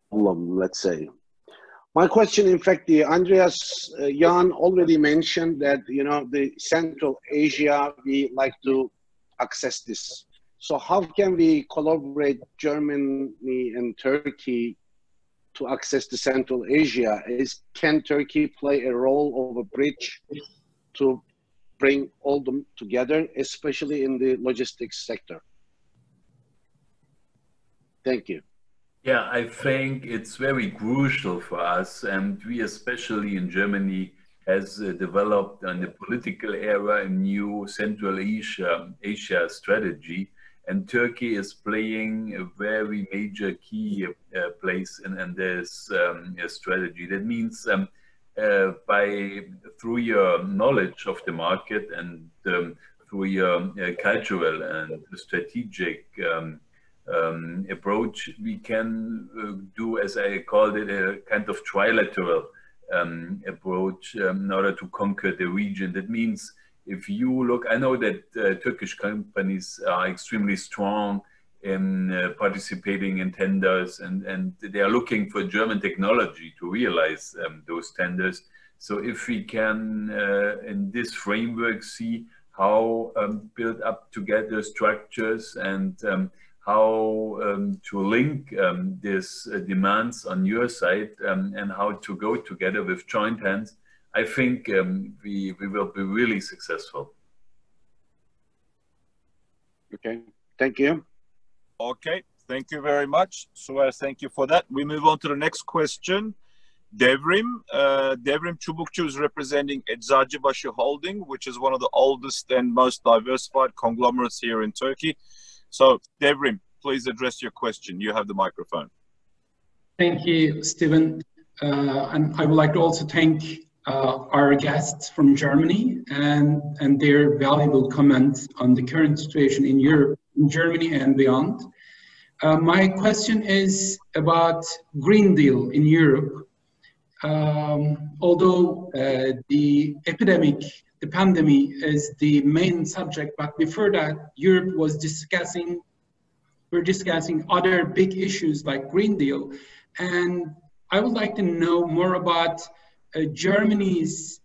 problem, let's say. My question, in fact, Andreas Jan already mentioned that, you know, the Central Asia, we like to access this. So how can we collaborate, Germany and Turkey, to access the Central Asia? Can Turkey play a role of a bridge to bring all them together, especially in the logistics sector? Thank you. Yeah, I think it's very crucial for us, and we especially in Germany has developed on the political era a new Central Asia strategy, and Turkey is playing a very major key place in this strategy. That means through your knowledge of the market and through your cultural and strategic approach, we can do, as I called it, a kind of trilateral approach in order to conquer the region. That means if you look, I know that Turkish companies are extremely strong in participating in tenders, and they are looking for German technology to realize those tenders. So if we can, in this framework, see how build up together structures and how to link these demands on your side and how to go together with joint hands, I think we will be really successful. Okay, thank you. Okay, thank you very much. Suez, thank you for that. We move on to the next question. Devrim. Devrim Çubukçu is representing Eczacıbaşı Holding, which is one of the oldest and most diversified conglomerates here in Turkey. So, Devrim, please address your question. You have the microphone. Thank you, Stephen. And I would like to also thank our guests from Germany and their valuable comments on the current situation in Europe, in Germany and beyond. My question is about Green Deal in Europe. Although the epidemic, the pandemic is the main subject, but before that, Europe was discussing other big issues like Green Deal. And I would like to know more about Germany's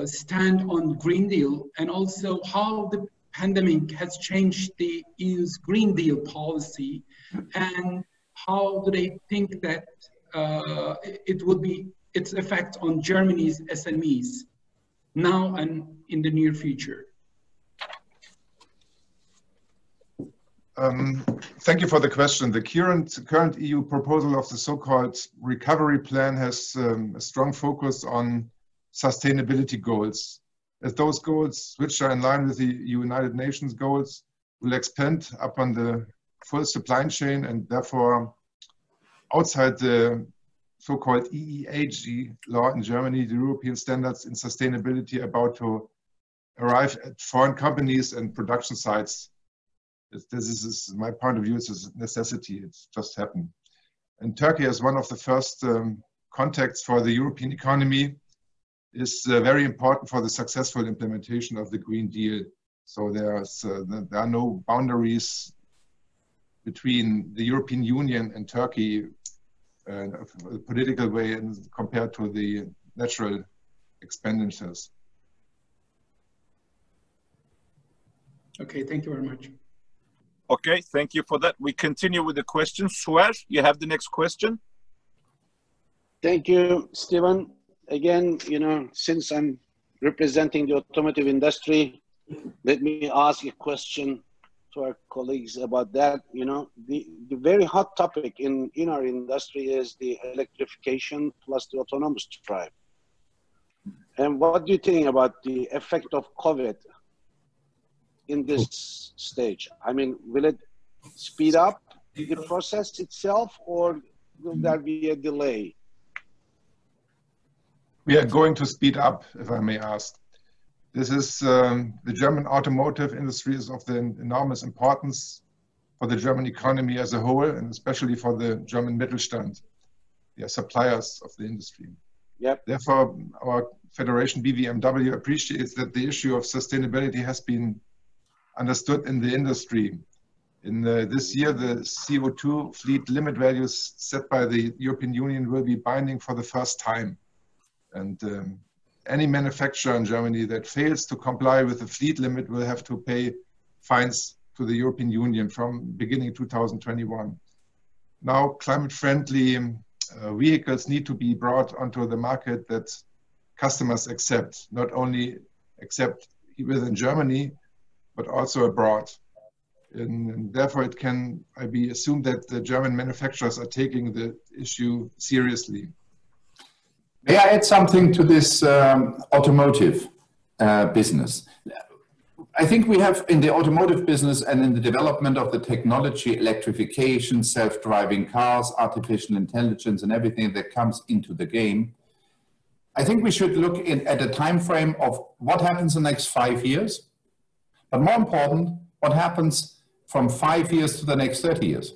stand on Green Deal, and also how the pandemic has changed the EU's Green Deal policy, and how do they think that it would be its effect on Germany's SMEs now and in the near future? Thank you for the question. The current EU proposal of the so-called recovery plan has a strong focus on sustainability goals. As those goals, which are in line with the United Nations goals, will expand upon the full supply chain, and therefore outside the so-called EEAG law in Germany, the European standards in sustainability about to arrive at foreign companies and production sites. This is my point of view. It's a necessity. It's just happened. And Turkey, as one of the first contacts for the European economy, is very important for the successful implementation of the Green Deal. So there are no boundaries between the European Union and Turkey in a political way compared to the natural expenditures. Okay, thank you very much. Okay, thank you for that. We continue with the question. Suez, you have the next question. Thank you, Stephen. Again, you know, since I'm representing the automotive industry, let me ask a question to our colleagues about that. You know, the very hot topic in our industry is the electrification plus the autonomous drive. And what do you think about the effect of COVID in this stage? I mean, will it speed up the process itself, or will there be a delay? We are going to speed up, if I may ask. This is the German automotive industry is of the enormous importance for the German economy as a whole, and especially for the German Mittelstand, the suppliers of the industry. Yep. Therefore, our federation BVMW appreciates that the issue of sustainability has been understood in the industry. In this year, the CO2 fleet limit values set by the European Union will be binding for the first time. And any manufacturer in Germany that fails to comply with the fleet limit will have to pay fines to the European Union from beginning 2021. Now, climate-friendly vehicles need to be brought onto the market that customers accept, not only accept within Germany, but also abroad. And therefore, it can be assumed that the German manufacturers are taking the issue seriously. May I add something to this automotive business? I think we have in the automotive business and in the development of the technology, electrification, self-driving cars, artificial intelligence, and everything that comes into the game. I think we should look at a time frame of what happens in the next 5 years, but more important, what happens from 5 years to the next 30 years.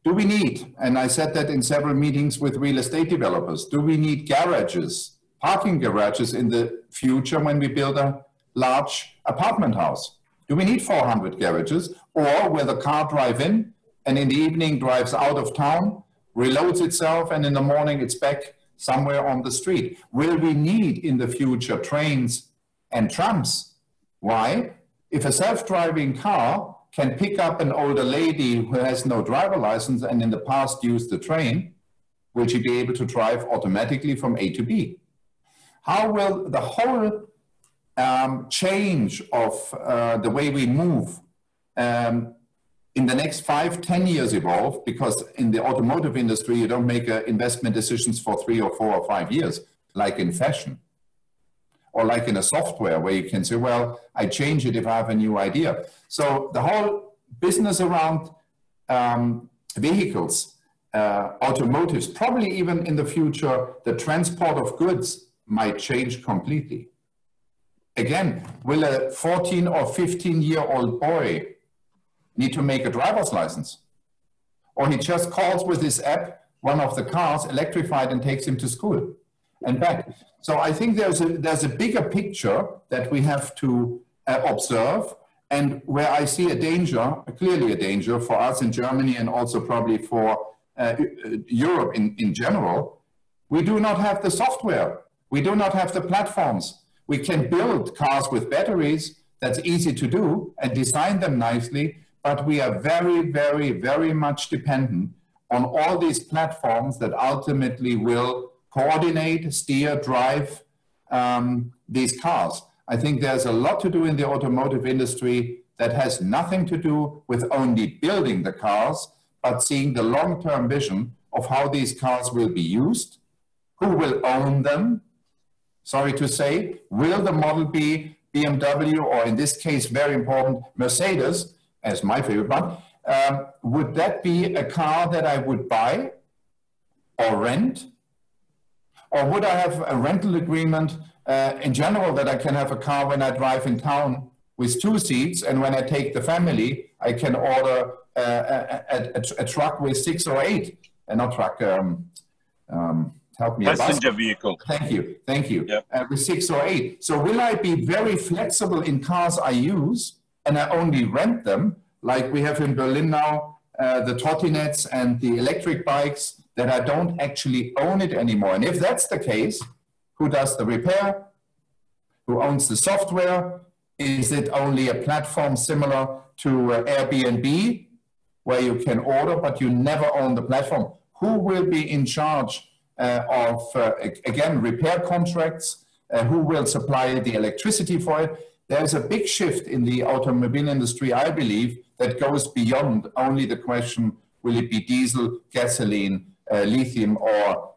Do we need, and I said that in several meetings with real estate developers, do we need garages, parking garages in the future when we build a large apartment house? Do we need 400 garages, or will the car drive in and in the evening drives out of town, reloads itself, and in the morning it's back somewhere on the street? Will we need in the future trains and trams? Why? If a self-driving car can pick up an older lady who has no driver license and in the past used the train, will she be able to drive automatically from A to B? How will the whole change of the way we move in the next 5-10 years evolve? Because in the automotive industry, you don't make investment decisions for 3 or 4 or 5 years, like in fashion, or like in a software where you can say, well, I change it if I have a new idea. So the whole business around vehicles, automotives, probably even in the future, the transport of goods might change completely. Again, will a 14 or 15-year-old boy need to make a driver's license? Or he just calls with his app one of the cars electrified and takes him to school and back. So I think there's a bigger picture that we have to observe, and where I see a danger, clearly a danger for us in Germany and also probably for Europe in general. We do not have the software. We do not have the platforms. We can build cars with batteries, that's easy to do, and design them nicely, but we are very, very, very much dependent on all these platforms that ultimately will coordinate, steer, drive these cars. I think there's a lot to do in the automotive industry that has nothing to do with only building the cars, but seeing the long-term vision of how these cars will be used, who will own them. Sorry to say, will the model be BMW, or in this case, very important, Mercedes, as my favorite one? Would that be a car that I would buy or rent? Or would I have a rental agreement in general that I can have a car when I drive in town with 2 seats, and when I take the family, I can order a truck with 6 or 8, and not truck, help me. Passenger vehicle. Thank you, thank you. Yep. With 6 or 8. So will I be very flexible in cars I use, and I only rent them, like we have in Berlin now, the trottinettes and the electric bikes, that I don't actually own it anymore? And if that's the case, who does the repair? Who owns the software? Is it only a platform similar to Airbnb, where you can order, but you never own the platform? Who will be in charge of, again, repair contracts? Who will supply the electricity for it? There's a big shift in the automobile industry, I believe, that goes beyond only the question, will it be diesel, gasoline, lithium, or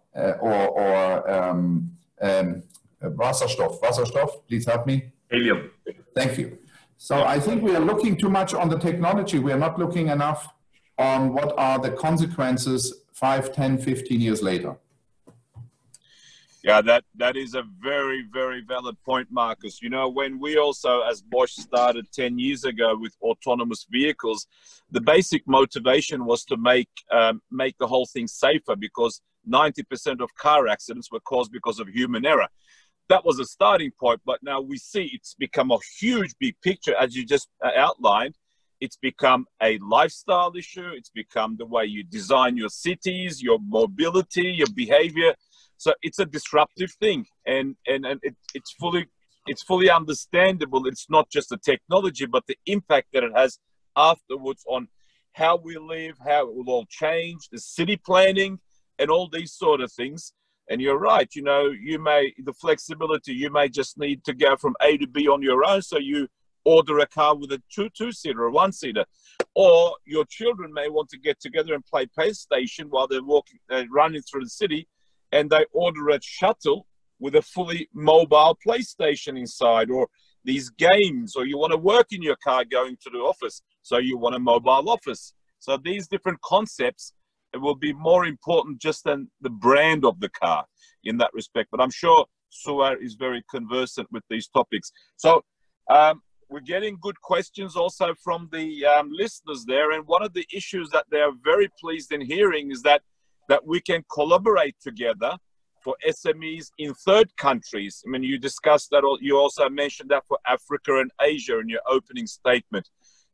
Wasserstoff. Wasserstoff, please help me. Helium. Thank you. So I think we are looking too much on the technology. We are not looking enough on what are the consequences 5, 10, 15 years later. Yeah, that is a very, very valid point, Marcus. You know, when we also, as Bosch, started 10 years ago with autonomous vehicles, the basic motivation was to make the whole thing safer, because 90% of car accidents were caused because of human error. That was a starting point, but now we see it's become a huge, big picture, as you just outlined. It's become a lifestyle issue. It's become the way you design your cities, your mobility, your behavior. So it's a disruptive thing, and it's fully understandable. It's not just the technology, but the impact that it has afterwards on how we live, how it will all change, the city planning, and all these sort of things. And you're right, you know, the flexibility, you may just need to go from A to B on your own. So you order a car with a two-seater or one-seater, or your children may want to get together and play PlayStation while they're running through the city, and they order a shuttle with a fully mobile PlayStation inside, or these games, or you want to work in your car going to the office, so you want a mobile office. So these different concepts, it will be more important just than the brand of the car in that respect. But I'm sure Suar is very conversant with these topics. So we're getting good questions also from the listeners there. And one of the issues that they're very pleased in hearing is that we can collaborate together for SMEs in third countries. I mean, you discussed that, you also mentioned that for Africa and Asia in your opening statement.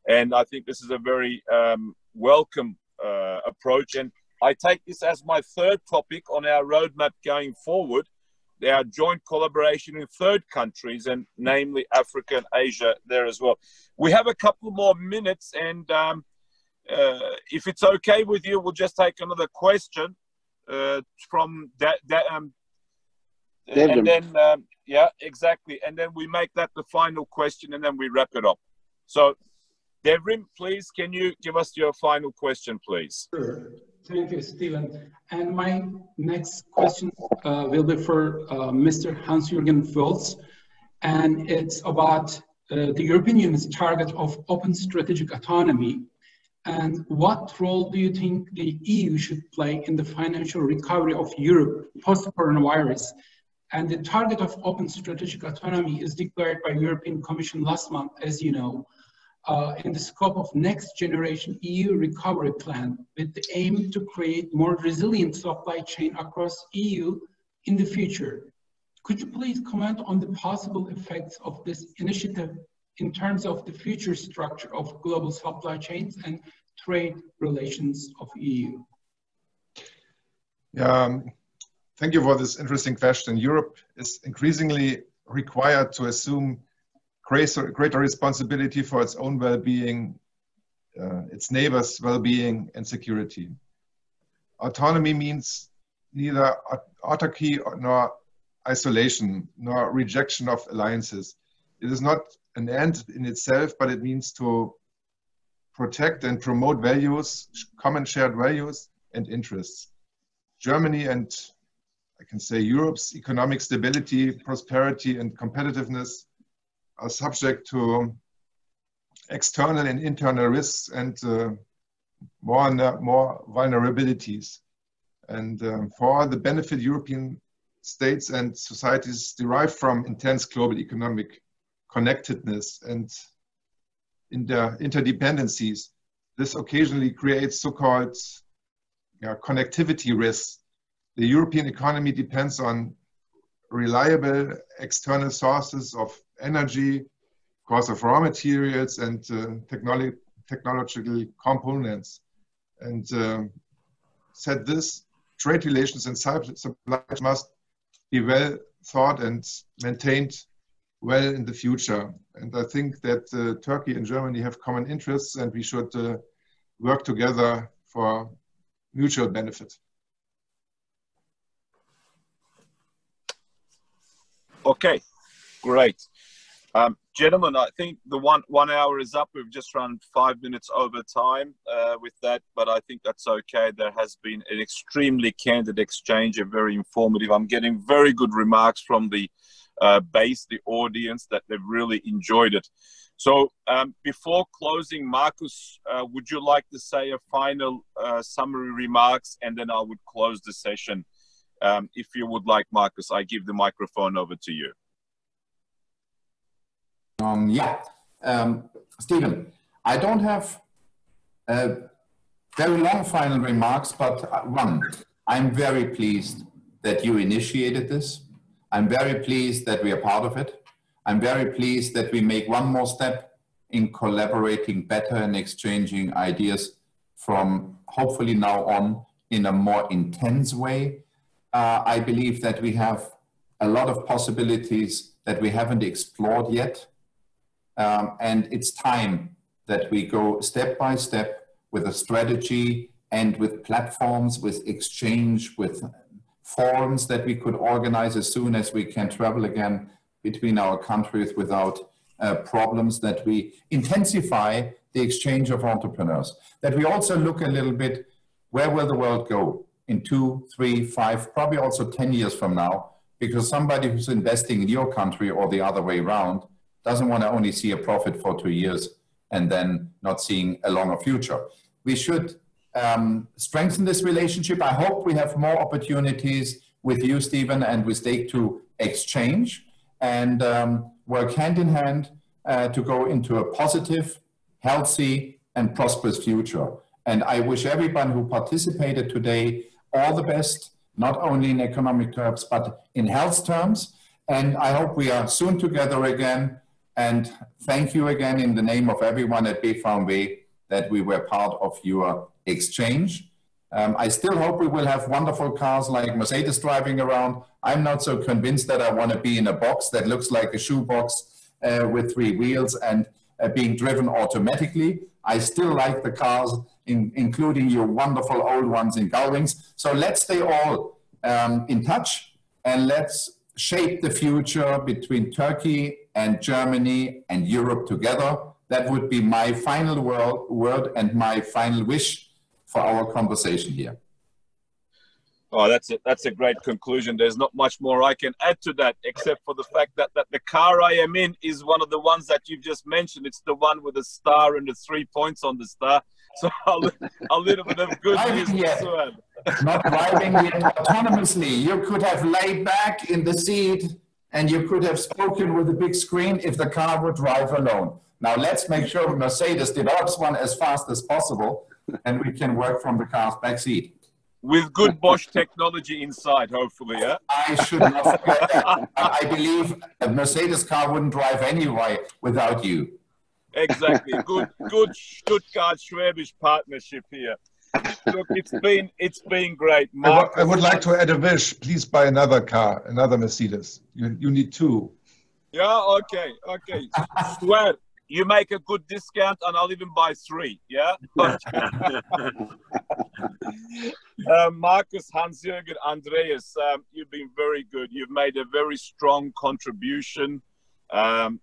And I think this is a very welcome approach. And I take this as my third topic on our roadmap going forward, our joint collaboration in third countries, and namely Africa and Asia there as well. We have a couple more minutes, and if it's okay with you, we'll just take another question from that. And then, yeah, exactly. And then we make that the final question, and then we wrap it up. So, Devrim, please, can you give us your final question, please? Sure. Thank you, Stephen. And my next question will be for Mr. Hans-Jürgen Volz, and it's about the European Union's target of open strategic autonomy. And what role do you think the EU should play in the financial recovery of Europe post-coronavirus? And the target of open strategic autonomy is declared by European Commission last month, as you know, in the scope of next generation EU recovery plan, with the aim to create more resilient supply chain across EU in the future. Could you please comment on the possible effects of this initiative in terms of the future structure of global supply chains and trade relations of EU? Thank you for this interesting question. Europe is increasingly required to assume greater responsibility for its own well-being, its neighbors' well-being and security. Autonomy means neither autarky nor isolation, nor rejection of alliances. It is not an end in itself, but it means to protect and promote values, common shared values and interests. Germany and, I can say, Europe's economic stability, prosperity and competitiveness are subject to external and internal risks and more vulnerabilities. And for the benefit European states and societies derive from intense global economic connectedness and interdependencies, this occasionally creates so-called connectivity risks. The European economy depends on reliable external sources of energy, course of raw materials and technological components. And said this, trade relations and supply must be well thought and maintained well in the future. And I think that Turkey and Germany have common interests, and we should work together for mutual benefit. Okay, great. Gentlemen, I think the one hour is up. We've just run 5 minutes over time with that, but I think that's okay. There has been an extremely candid exchange and very informative. I'm getting very good remarks from the base, the audience, that they've really enjoyed it. So before closing, Marcus, would you like to say a final summary remarks, and then I would close the session. If you would like, Marcus, I give the microphone over to you. Stephen, I don't have very long final remarks, but one, I'm very pleased that you initiated this. I'm very pleased that we are part of it. I'm very pleased that we make one more step in collaborating better and exchanging ideas from hopefully now on in a more intense way. I believe that we have a lot of possibilities that we haven't explored yet. And it's time that we go step by step with a strategy and with platforms, with exchange, with forums that we could organize as soon as we can travel again between our countries without problems, that we intensify the exchange of entrepreneurs, that we also look a little bit, where will the world go in 2, 3, 5, probably also 10 years from now, because somebody who's investing in your country or the other way around doesn't want to only see a profit for 2 years and then not seeing a longer future. We should strengthen this relationship. I hope we have more opportunities with you, Stephen, and with Stake to exchange and work hand in hand to go into a positive, healthy, and prosperous future. And I wish everyone who participated today all the best, not only in economic terms, but in health terms. And I hope we are soon together again. And thank you again in the name of everyone at BVMW that we were part of your exchange. I still hope we will have wonderful cars like Mercedes driving around. I'm not so convinced that I want to be in a box that looks like a shoebox with 3 wheels and being driven automatically. I still like the cars, including your wonderful old ones in Gullwings. So let's stay all in touch, and let's shape the future between Turkey and Germany and Europe together. That would be my final word and my final wish for our conversation here. Oh, that's a great conclusion. There's not much more I can add to that, except for the fact that the car I am in is one of the ones that you've just mentioned. It's the one with the star and the 3 points on the star. So a little bit of good news as well. Not driving yet autonomously. You could have laid back in the seat and you could have spoken with a big screen if the car would drive alone. Now let's make sure Mercedes develops one as fast as possible and we can work from the car's back seat. With good Bosch technology inside, hopefully, yeah? I should not forget that. I believe a Mercedes car wouldn't drive anyway without you. Exactly. Good Stuttgart-Schwäbisch partnership here. Look, it's been great. I would like to add a wish. Please buy another car, another Mercedes. You need 2. Yeah, okay. Swear, you make a good discount and I'll even buy 3, yeah? Marcus, Hans-Jürgen, Andreas, you've been very good. You've made a very strong contribution.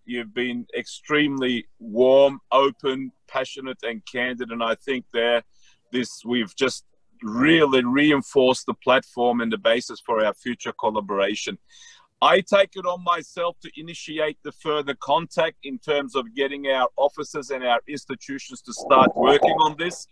You've been extremely warm, open, passionate, and candid. And I think we've just really reinforced the platform and the basis for our future collaboration. I take it on myself to initiate the further contact in terms of getting our offices and our institutions to start working on this.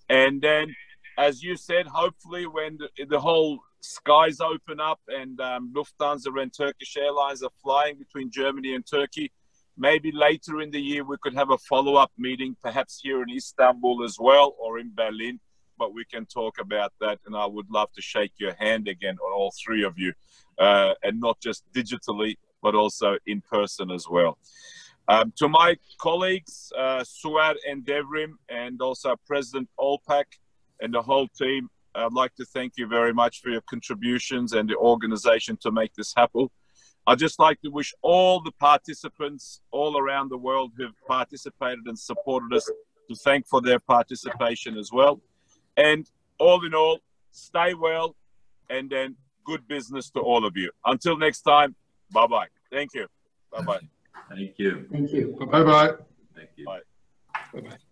And then, as you said, hopefully when the whole skies open up and Lufthansa and Turkish Airlines are flying between Germany and Turkey, maybe later in the year we could have a follow-up meeting, perhaps here in Istanbul as well, or in Berlin. But we can talk about that, and I would love to shake your hand again on all 3 of you, and not just digitally, but also in person as well. To my colleagues, Suad and Devrim, and also President Olpak and the whole team, I'd like to thank you very much for your contributions and the organization to make this happen. I'd just like to wish all the participants all around the world who've participated and supported us to thank for their participation as well. And all in all, stay well, and then good business to all of you. Until next time, bye-bye. Thank you. Bye-bye. Thank you. Thank you. Bye-bye. Thank you. Bye. Bye-bye.